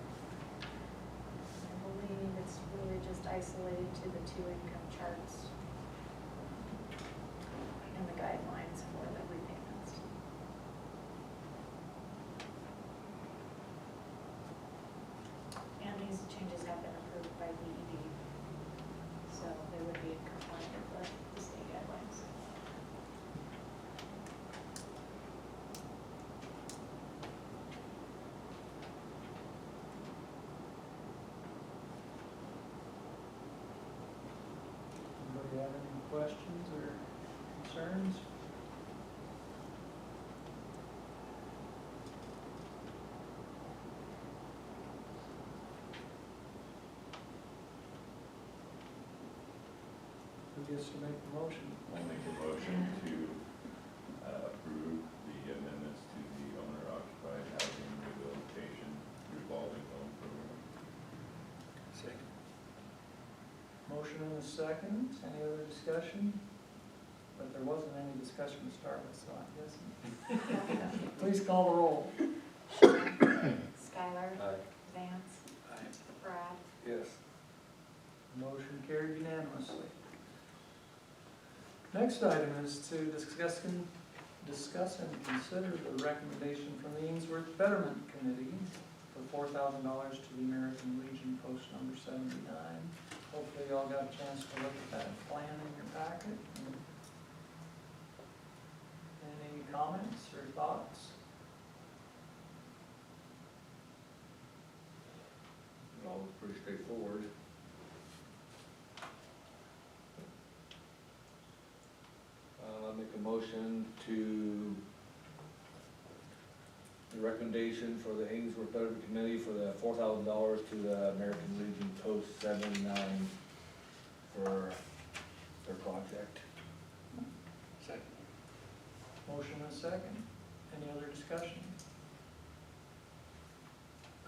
I believe it's really just isolated to the 2 income charts and the guidelines for the repayments. And these changes have been approved by DED, so they would be in compliance with the state guidelines. Anybody have any questions or concerns? Who gets to make the motion? I'll make a motion to approve the amendments to the owner-occupied housing rehabilitation revolving loan program. Second. Motion and a second, any other discussion? But there wasn't any discussion to start with, so I'm guessing. Please call the roll. Skylar. Aye. Vance. Brad. Yes. Motion carried unanimously. Next item is to discuss and consider the recommendation from the Ainsworth Betterment Committee for $4,000 to the American Legion Post number 79. Hopefully you all got a chance to look at that plan in your packet. Any comments or thoughts? All pretty straightforward. I'll make a motion to the recommendation for the Ainsworth Betterment Committee for the $4,000 to the American Legion Post 79 for their project. Second. Motion and a second. Any other discussion?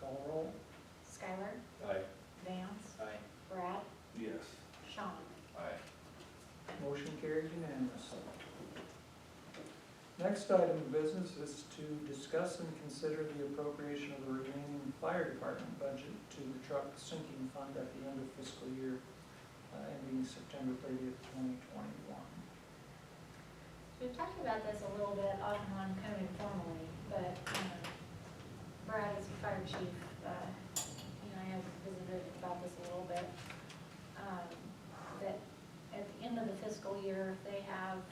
Call roll. Skylar. Aye. Vance. Aye. Brad. Yes. Sean. Aye. Motion carried unanimously. Next item of business is to discuss and consider the appropriation of the remaining fire department budget to the truck sinking fund at the end of fiscal year ending September 30th, 2021. We've talked about this a little bit off and on, kind of informally, but Brad is the fire chief, he and I have visited about this a little bit. That at the end of the fiscal year, if they have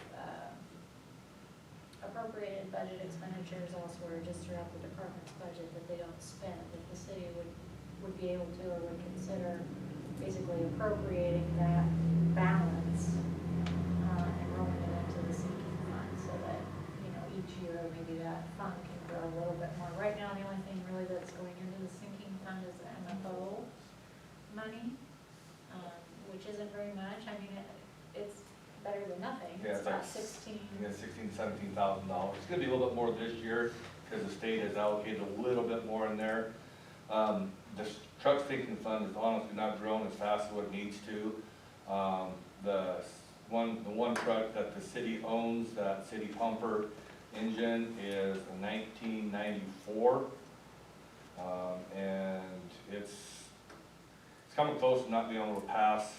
appropriated budget expenditures elsewhere, just throughout the department's budget that they don't spend, that the city would be able to or would consider basically appropriating that balance and rolling it into the sinking fund so that, you know, each year maybe that fund can grow a little bit more. Right now, the only thing really that's going into the sinking fund is the MFO money, which isn't very much. I mean, it's better than nothing. Yeah, It's it's like about 16. $17,000. It's gonna be a little bit more this year, because the state has allocated a little bit more in there. The truck sinking fund has honestly not grown as fast as what it needs to. The one truck that the city owns, that city pumper engine, is a 1994. And it's coming close to not being able to pass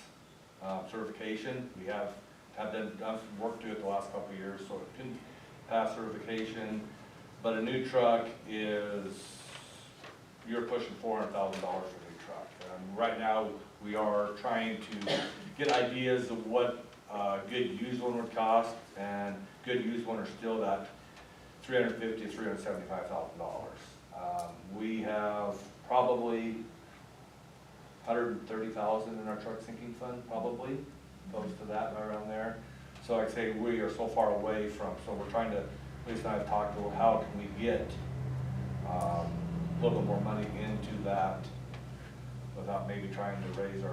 certification. We have done some work to it the last couple of years, so it didn't pass certification. But a new truck is, you're pushing $400,000 for a new truck. Right now, we are trying to get ideas of what a good used one would cost, and good used one are still that $350,000 to $375,000. We have probably $130,000 in our truck sinking fund, probably, close to that, right around there. So like I say, we are so far away from, so we're trying to, Lisa and I have talked about how can we get a little bit more money into that without maybe trying to raise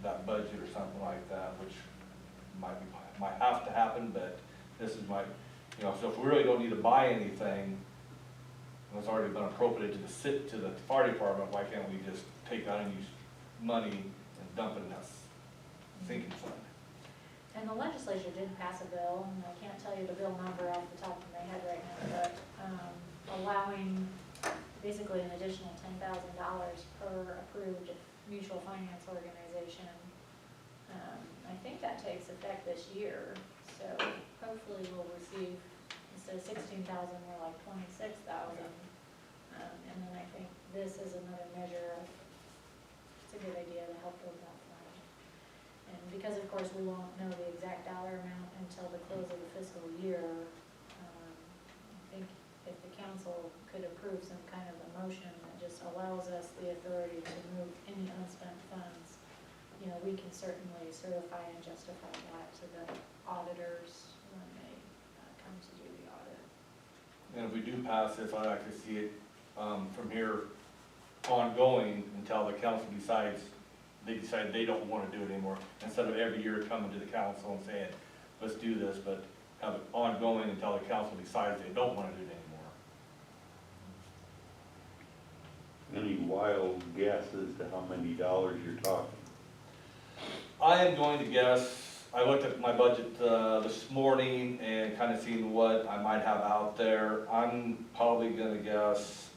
that budget or something like that, which might have to happen, but this is so if we really don't need to buy anything, and it's already been appropriated to the fire department, why can't we just take that unused money and dump it in that sinking fund? And the legislature did pass a bill, and I can't tell you the bill number off the top of my head right now, but allowing basically an additional $10,000 per approved mutual finance organization. I think that takes effect this year, so hopefully we'll receive, instead of 16,000, more like 26,000. And then I think this is another measure of, it's a good idea to help build that fund. And because of course we won't know the exact dollar amount until the close of the fiscal year, I think if the council could approve some kind of a motion that just allows us the authority to move any unspent funds, you know, we can certainly certify and justify that to the auditors when they come to do the audit. And if we do pass this, I'd like to see it from here ongoing until the council decides they don't want to do it anymore, instead of every year coming to the council and saying, let's do this, but have it ongoing until the council decides they don't want to do it anymore. Any wild guesses to how many dollars you're talking? I am going to guess, I looked at my budget this morning and kind of seen what I might have out there. I'm probably going to guess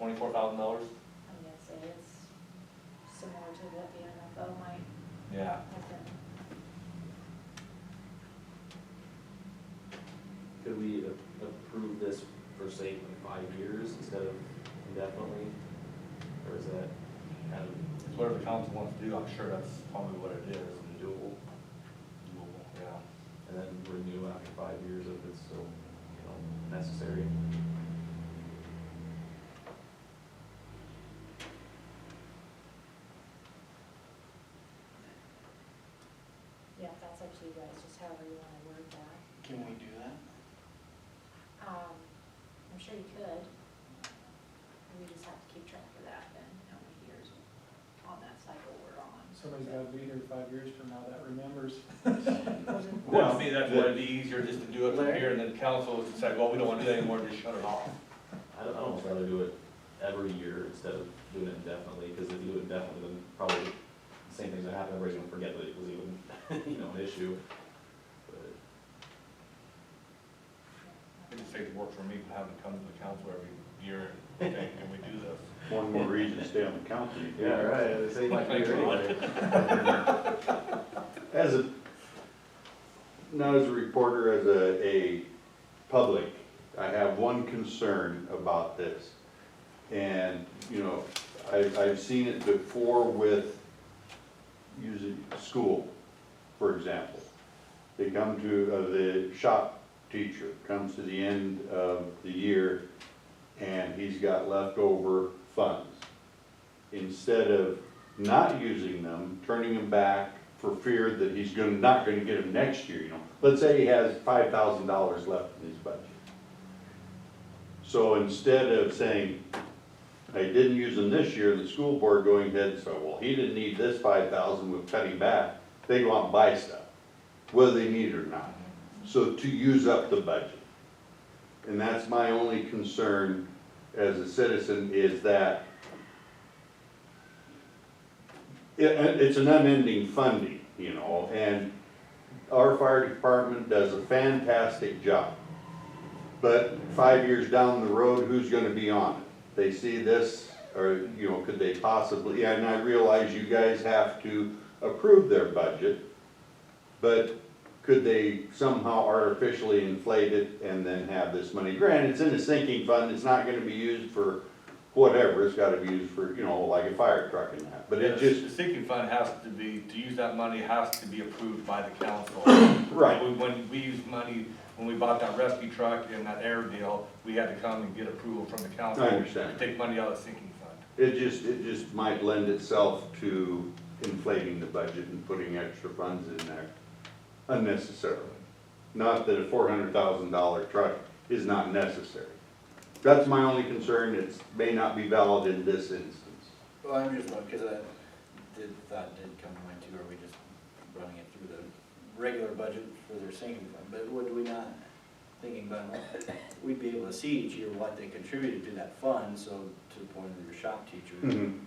$24,000. I'm gonna say it's similar to what the MFO might Yeah. have been. Could we approve this for say 5 years instead of indefinitely? Or is that kind of It's whatever the council wants to do, I'm sure that's probably what it is. doable? Yeah. And then renew after 5 years if it's still, necessary? Yeah, that's up to you guys, just however you wanna word that. Can we do that? I'm sure you could. We just have to keep track of that and how many years on that cycle we're on. Somebody's gotta be here 5 years from now that remembers. Well, to me, that's why it'd be easier just to do it from here, and then council would decide, well, we don't want to do that anymore, just shut it off. I'd almost rather do it every year instead of doing it indefinitely, because if you do it indefinitely, then probably the same things that happen, everybody's gonna forget that it was even, an issue. But Yeah, it works for me, but having to come to the council every year and say, can we do this? One more reason to stay on the council. Yeah, right, they say like Thank you. As a, not as a reporter, as a public, I have one concern about this. And, you know, I've seen it before with using school, for example. They come to, the shop teacher comes to the end of the year and he's got leftover funds. Instead of not using them, turning them back for fear that he's not gonna get them next year, you know. Let's say he has $5,000 left in his budget. So instead of saying, I didn't use them this year, the school board going ahead and say, well, he didn't need this 5,000, we'll cut him back. They go out and buy stuff, whether they need it or not. So to use up the budget. And that's my only concern as a citizen, is that it's an unending funding, you know, and our fire department does a fantastic job. But 5 years down the road, who's gonna be on it? They see this, or, you know, could they possibly, and I realize you guys have to approve their budget, but could they somehow artificially inflate it and then have this money? Granted, it's in a sinking fund, it's not gonna be used for whatever, it's gotta be used for, you know, like a fire truck and that, but it just. The sinking fund has to be, to use that money has to be approved by the council. Right. When we used money, when we bought that rescue truck and that air deal, we had to come and get approval from the council. I understand. To take money out of the sinking fund. It just might lend itself to inflating the budget and putting extra funds in there unnecessarily. Not that a $400,000 truck is not necessary. That's my only concern. It may not be valid in this instance. Well, I'm just wondering, because thought did come to mind too, are we just running it through the regular budget for their sinking fund? But would we not, thinking about it, we'd be able to see each year what they contributed to that fund, so to the point of your shop teacher,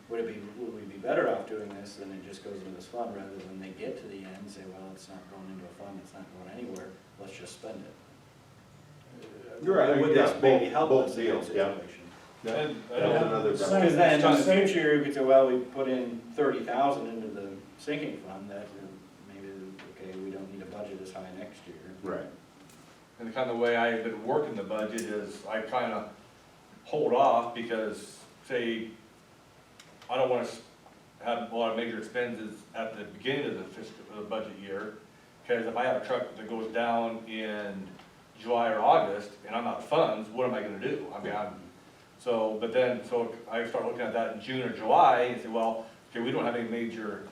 would we be better off doing this than it just goes into this fund, rather than they get to the end and say, well, it's not going into a fund, it's not going anywhere, let's just spend it? Right, Would yeah, this maybe both- help both us in that deals, yeah. situation? And I That's don't- another. Same. Because then in the future, we could say, well, we put in 30,000 into the sinking fund, that maybe, okay, we don't need a budget this high next year. Right. And the kind of way I've been working the budget is I kind of hold off because, say, I don't want to have a lot of major expenses at the beginning of the fiscal budget year. Because if I have a truck that goes down in July or August and I'm out of funds, what am I going to do? I mean, so I start looking at that in June or July and say, well, okay, we don't have any major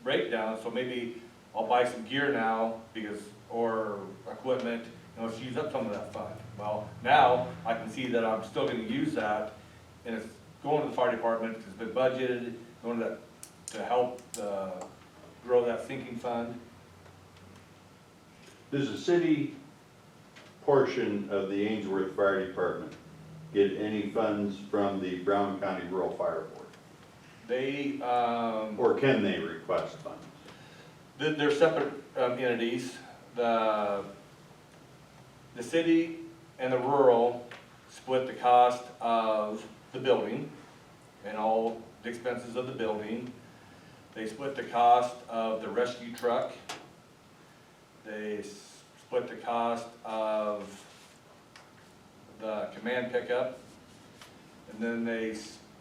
breakdowns, so maybe I'll buy some gear now or equipment, and let's use up some of that fund. Well, now I can see that I'm still gonna use that, and it's going to the fire department, it's been budgeted, going to help grow that sinking fund. Does the city portion of the Ainsworth Fire Department get any funds from the Brown County Rural Fire Board? They, Or can they request funds? they're separate entities. The city and the rural split the cost of the building and all the expenses of the building. They split the cost of the rescue truck. They split the cost of the command pickup. And then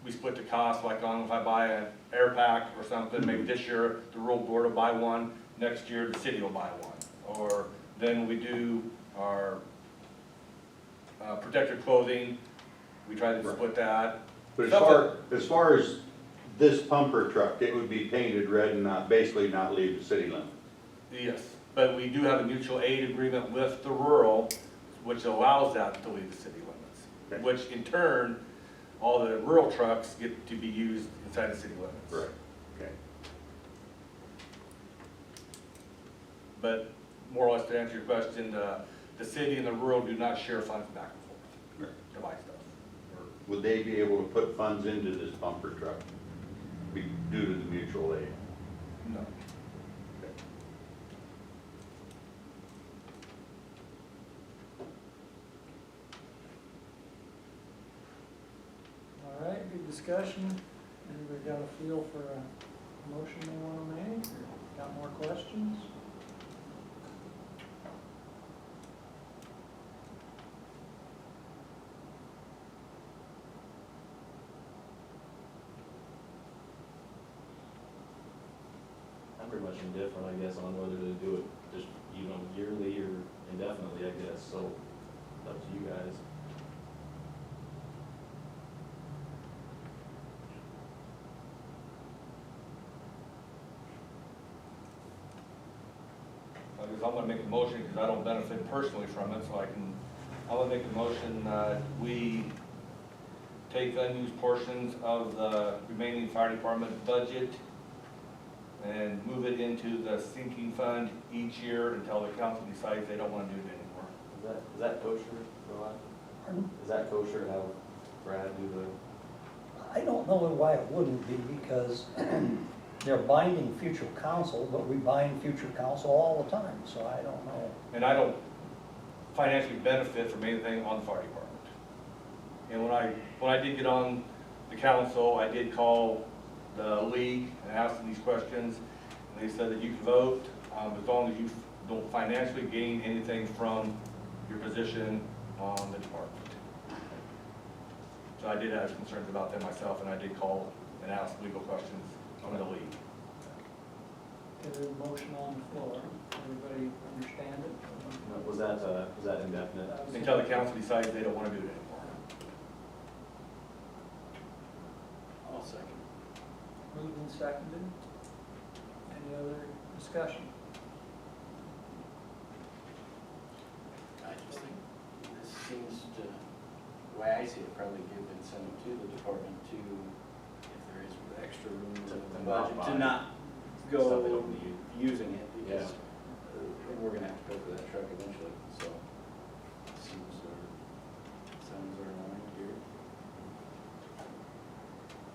we split the cost, like if I buy an air pack or something, maybe this year the rural board will buy one, next year the city will buy one. Or then we do our protective clothing, we try to split that. But as far as this pumper truck, it would be painted red and basically not leave the city limits. Yes, but we do have a mutual aid agreement with the rural, which allows that to leave the city limits. Okay. Which in turn, all the rural trucks get to be used inside the city limits. Right. Okay. But more or less to answer your question, the city and the rural do not share funds back and forth to buy stuff. Would they be able to put funds into this pumper truck due to the mutual aid? No. good discussion. Anybody got a feel for a motion they wanna make, or got more questions? I'm pretty much indifferent, I guess, on whether to do it just, yearly or indefinitely, I guess, so up to you guys. I guess I'm gonna make a motion, because I don't benefit personally from it, so I'm gonna make a motion, we take unused portions of the remaining fire department budget and move it into the sinking fund each year until the council decides they don't wanna do it anymore. Is that kosher, Ron? Pardon? Is that kosher to have Brad do the? I don't know why it wouldn't be, because they're binding future council, but we bind future council all the time, so I don't know. And I don't financially benefit from anything on the fire department. And when I did get on the council, I did call the league and asked them these questions, and they said that you can vote, as long as you don't financially gain anything from your position on the department. So I did have concerns about that myself, and I did call and ask legal questions on the league. There's a motion on the floor. Everybody understand it? Was that indefinite? That was- Until the council decides they don't want to do it anymore. I'll second. Moved and seconded. Any other discussion? I just think this seems to, the way I see it, probably give incentive to the department to, if there is extra room in the To not budget, buy to not stuff they go don't need. using it, because we're gonna have to pay for that truck eventually, so. Sounds our line here.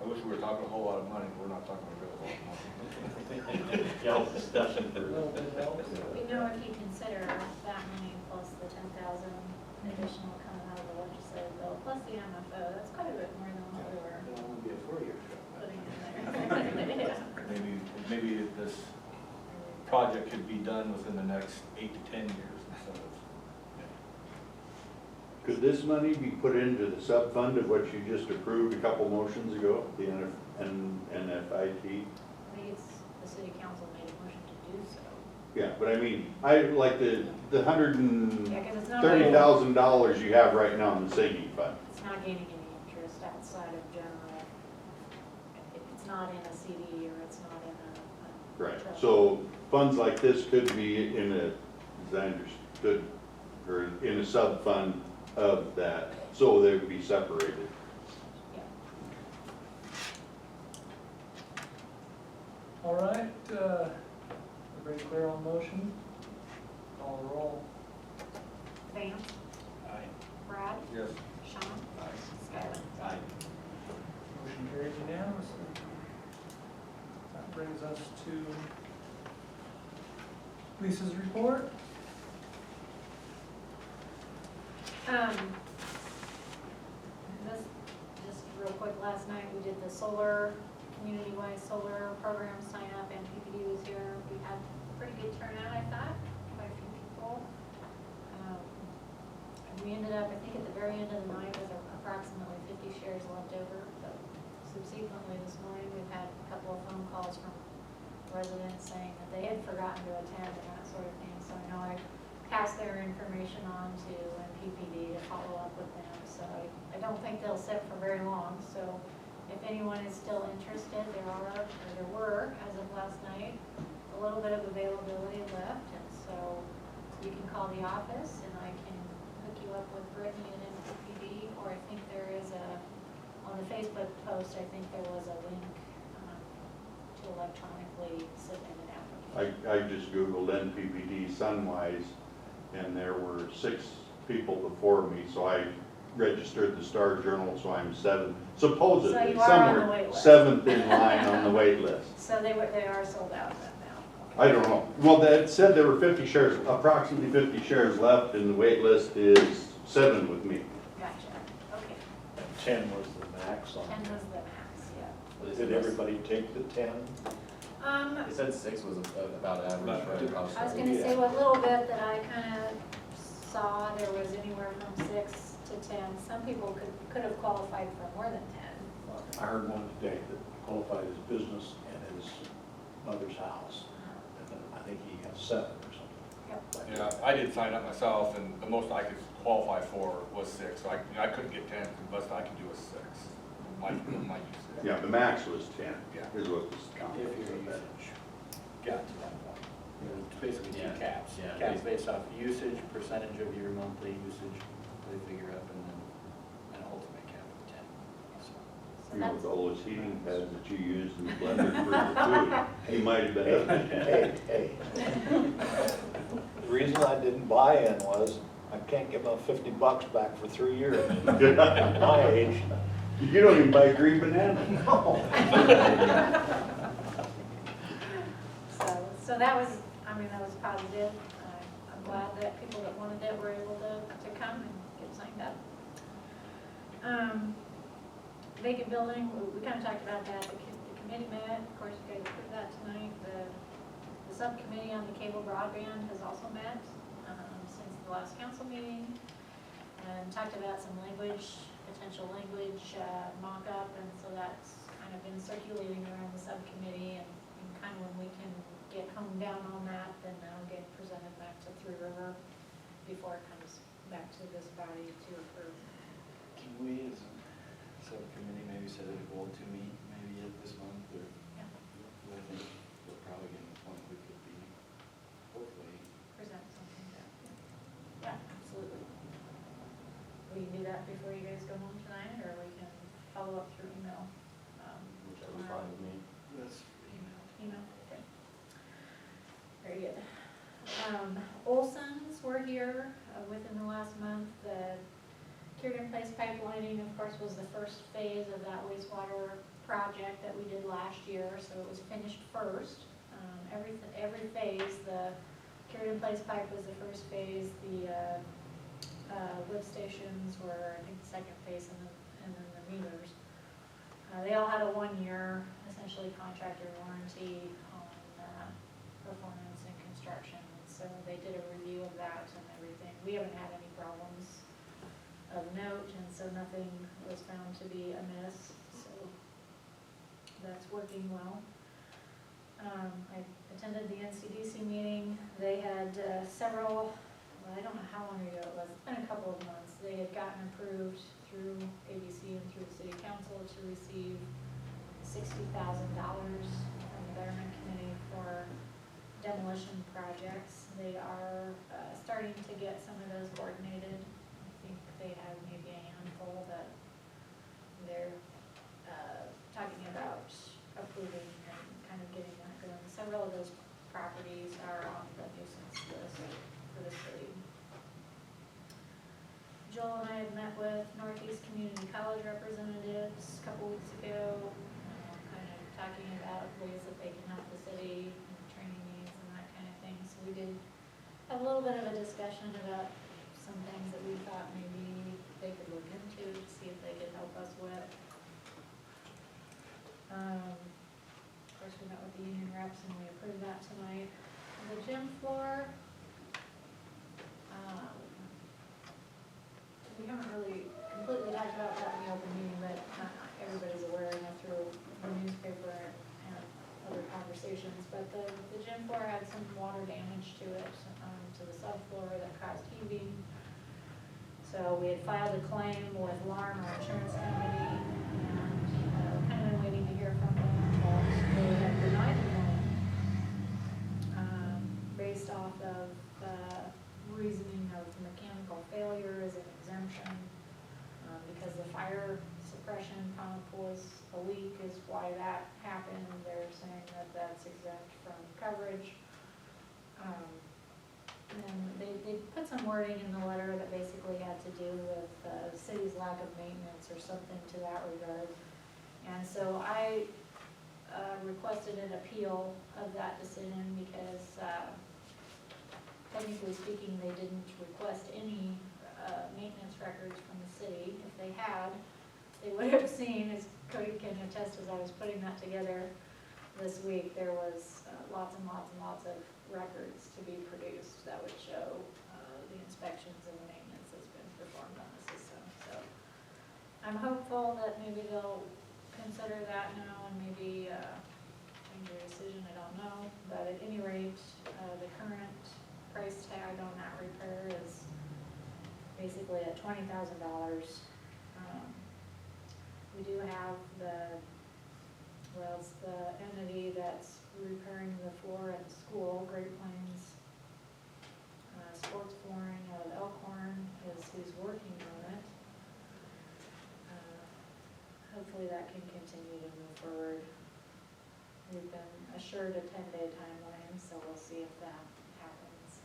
I wish we were talking a whole lot of money, but we're not talking a real lot of money. Y'all discussion A for. little bit helps. If you consider that money plus the 10,000 additional coming out of the legislative bill, plus the MFO, that's quite a bit more than what we were It'll only be a 4-year truck. putting in there. Maybe this project could be done within the next 8 to 10 years instead of. Could this money be put into the sub-fund of what you just approved a couple motions ago, the NFIT? I think it's, the city council made a motion to do so. Yeah, but I mean, I like the Yeah, because it's not. $130,000 you have right now in the sinking fund. It's not gaining any interest outside of general. It's not in a CD or it's not in a. Right, trust. so funds like this could be in a, as I understood, or in a sub-fund of that, so they would be separated. Yeah. All right, everybody clear on motion? Call the roll. Vance, Aye. Brad, Yes. Sean, Skylar. Aye. Motion carries unanimously. That brings us to Lisa's report. This, just real quick, last night we did the solar, community-wide solar program sign up, and PPD was here. We had a pretty good turnout, I thought, quite a few people. And we ended up, I think at the very end of the night, with approximately 50 shares left over. But subsequently this morning, we've had a couple of phone calls from residents saying that they had forgotten to attend and that sort of thing. So I know I passed their information on to NPPD to follow up with them. So I don't think they'll sit for very long. So if anyone is still interested, there were, as of last night, a little bit of availability left. And so you can call the office and I can hook you up with Brittany and NPPD. Or I think there is on the Facebook post, I think there was a link to electronically submit an application. I just Googled NPPD Sunwise, and there were 6 people before me, so I registered the Star Journal, so I'm supposedly So you are on the somewhere wait list. 7th in line on the wait list. So they are sold out then now. I don't know. Well, that said there were 50 shares, approximately 50 shares left, and the wait list is 7 with me. Gotcha, okay. 10 was the max on 10 was the max, yeah. it. Did everybody take the 10? They said 6 was about average for every household. I was gonna say, what little bit that I kinda saw, there was anywhere from 6 to 10. Some people could have qualified for more than 10. I heard one today that qualified as business and his mother's house. And then I think he has 7 or something. Yeah, I did sign up myself, and the most I could qualify for was 6, so I couldn't get 10, the best I could do was 6. My usage. Yeah, the max was 10, Yeah. is what this If council your said. usage got to that point. It's basically Yeah. two caps. Yeah. Caps based off usage, percentage of your monthly usage, they figure up, and then an ultimate cap of 10. So, So You know, that's, with all those heating pads that you used in the blender for the food, you might have been. Hey. The reason I didn't buy in was I can't get my $50 back for 3 years. At my age. You don't even buy green bananas. so that was, I mean, that was positive. I'm glad that people that wanted it were able to come and get signed up. Vacant building, we kind of talked about that. The committee met, of course, you guys approved that tonight. The subcommittee on the cable broadband has also met since the last council meeting, and talked about some potential language mock-up, and so that's kind of been circulating around the subcommittee, and kind of when we can get honed down on that, then that'll get presented back to Three River before it comes back to this body to approve. can we, as a subcommittee, maybe set a goal to meet maybe this month, or Yeah. I think we're probably getting to the point we could be, hopefully. Present something that, yeah, absolutely. We can do that before you guys go home tonight, or we can follow up through email. Whichever's tomorrow. fine with me. Let's email. Email, okay. Very good. Olson's were here within the last month. The cured in place pipelining, of course, was the first phase of that wastewater project that we did last year, so it was finished first. Every phase, the cured in place pipe was the first phase, the lift stations were, I think, the second phase, and then the meters. They all had a 1-year, essentially, contractor warranty on performance and construction. So they did a review of that and everything. We haven't had any problems of note, and so nothing was found to be amiss. So that's working well. I attended the NCDC meeting. They had several, well, I don't know how long ago it was. It's been a couple of months. They had gotten approved through ABC and through the city council to receive $60,000 from the Betterment Committee for demolition projects. They are starting to get some of those coordinated. I think they have maybe a handful that they're talking about approving and kind of getting that going. Several of those properties are on the nuisance list for the city. Joel and I had met with Northeast Community College representatives a couple weeks ago, kind of talking about ways that they can help the city, and training needs and that kind of thing. So we did have a little bit of a discussion about some things that we thought maybe they could look into to see if they could help us with. Of course, we met with the union reps and we approved that tonight. The gym floor, we haven't really completely talked about that in the open meeting, but everybody's aware enough through the newspaper and other conversations. But the gym floor had some water damage to it, to the subfloor that caused heaving. So we had filed a claim with Alarm, our insurance company, and kind of been waiting to hear from them. But they had denied the claim based off of reasoning of mechanical failure as an exemption, because the fire suppression pump was a leak is why that happened. They're saying that that's exempt from coverage. And they put some wording in the letter that basically had to do with the city's lack of maintenance or something to that regard. And so I requested an appeal of that decision because technically speaking, they didn't request any maintenance records from the city. If they had, they would have seen, as Cody can attest, as I was putting that together this week, there was lots and lots and lots of records to be produced that would show the inspections and the maintenance that's been performed on the system. So I'm hopeful that maybe they'll consider that now and maybe change their decision, I don't know. But at any rate, the current price tag on that repair is basically at $20,000. We do have it's the entity that's repairing the floor at the school, Great Plains Sports Flooring out of Elkhorn is who's working on it. Hopefully that can continue to move forward. We've been assured a 10-day timeline, so we'll see if that happens.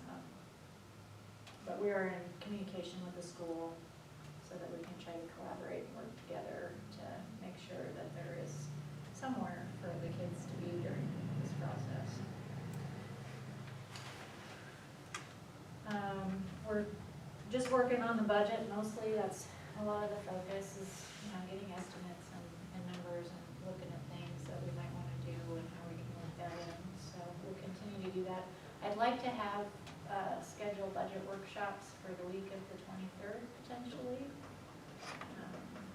But we are in communication with the school so that we can try to collaborate and work together to make sure that there is somewhere for the kids to be during this process. We're just working on the budget mostly. That's a lot of the focus is, getting estimates and numbers and looking at things that we might want to do and how we can work that in. So we'll continue to do that. I'd like to have scheduled budget workshops for the week of the 23rd potentially.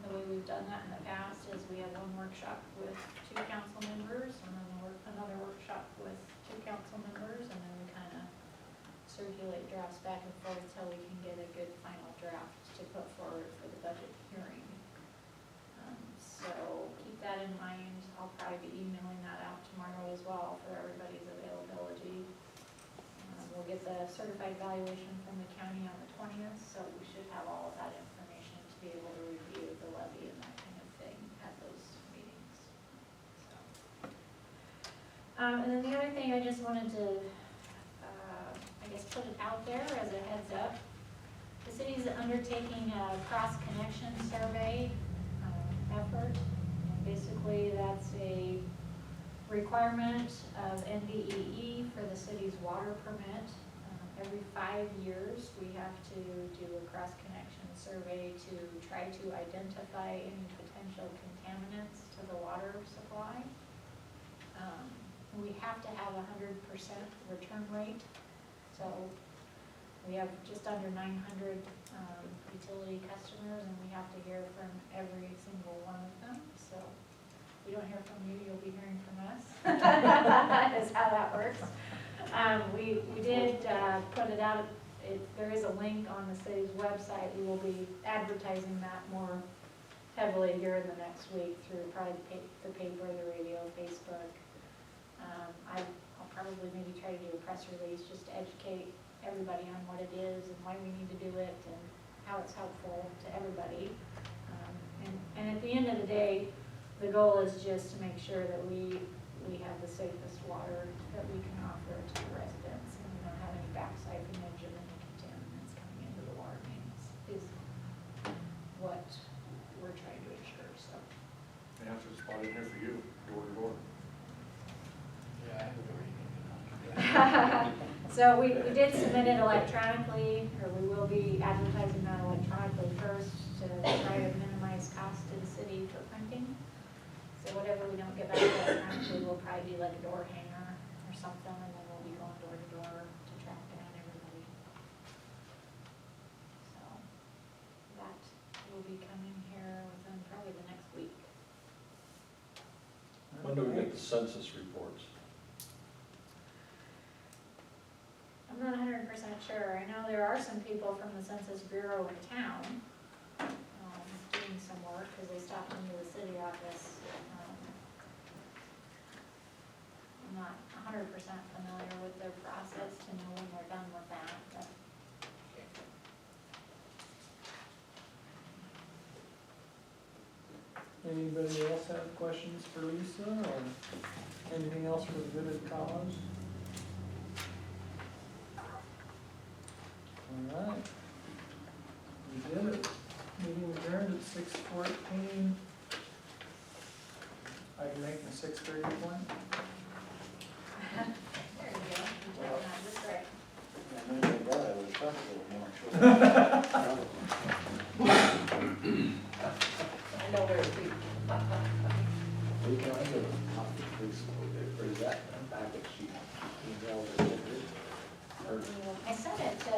The way we've done that in the past is we have one workshop with 2 council members and then another workshop with 2 council members, and then we kind of circulate drafts back and forth until we can get a good final draft to put forward for the budget hearing. So keep that in mind. I'll probably be emailing that out tomorrow as well for everybody's availability. We'll get the certified valuation from the county on the 20th, so we should have all of that information to be able to review the levy and that kind of thing at those meetings. So, and then the other thing I just wanted to, put it out there as a heads up. The city's undertaking a cross-connection survey effort. And basically, that's a requirement of NVEE for the city's water permit. Every 5 years, we have to do a cross-connection survey to try to identify any potential contaminants to the water supply. We have to have 100% return rate. So we have just under 900 utility customers, and we have to hear from every single one of them. So if we don't hear from you, you'll be hearing from us. That's how that works. We did put it out. There is a link on the city's website. We will be advertising that more heavily here in the next week through probably the paper, the radio, Facebook. I'll probably maybe try to do a press release just to educate everybody on what it is and why we need to do it and how it's helpful to everybody. And at the end of the day, the goal is just to make sure that we have the safest water that we can offer to the residents, and we don't have any back siphonage of any contaminants coming into the water mains is what we're trying to ensure. So They have to spot in here for you, door to door. So we did submit it electronically, or we will be advertising that electronically first to try to minimize cost to the city for printing. So whatever we don't get back electronically will probably be like a door hanger or something, and then we'll be going door to door to track down everybody. So that will be coming here within probably the next week. When do we get the census reports? I'm not 100% sure. I know there are some people from the Census Bureau in town doing some work because they stopped into the city office. I'm not 100% familiar with their process to know when they're done with that. But Anybody else have questions for Lisa or anything else for the good of the cause? All right. We did it. Meeting adjourned at 6:14. I can make the 6:30 point. there you go. You're doing that just right. I knew they got it, I was trying a little more. I I know where it's. We can, I give a copy, please, or is that a packet sheet? Email or- or- I sent it to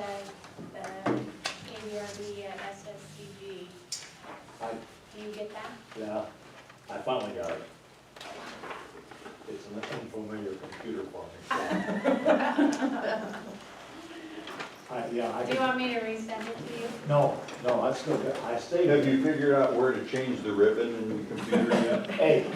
the ABRB at SSCG. Do you get that? Yeah, I finally got it. It's an unfamiliar computer for me. Yeah, I Do you can, want me to resend it to you? no, I still got, I stayed. Have you figured out where to change the ribbon in the computer yet? Hey,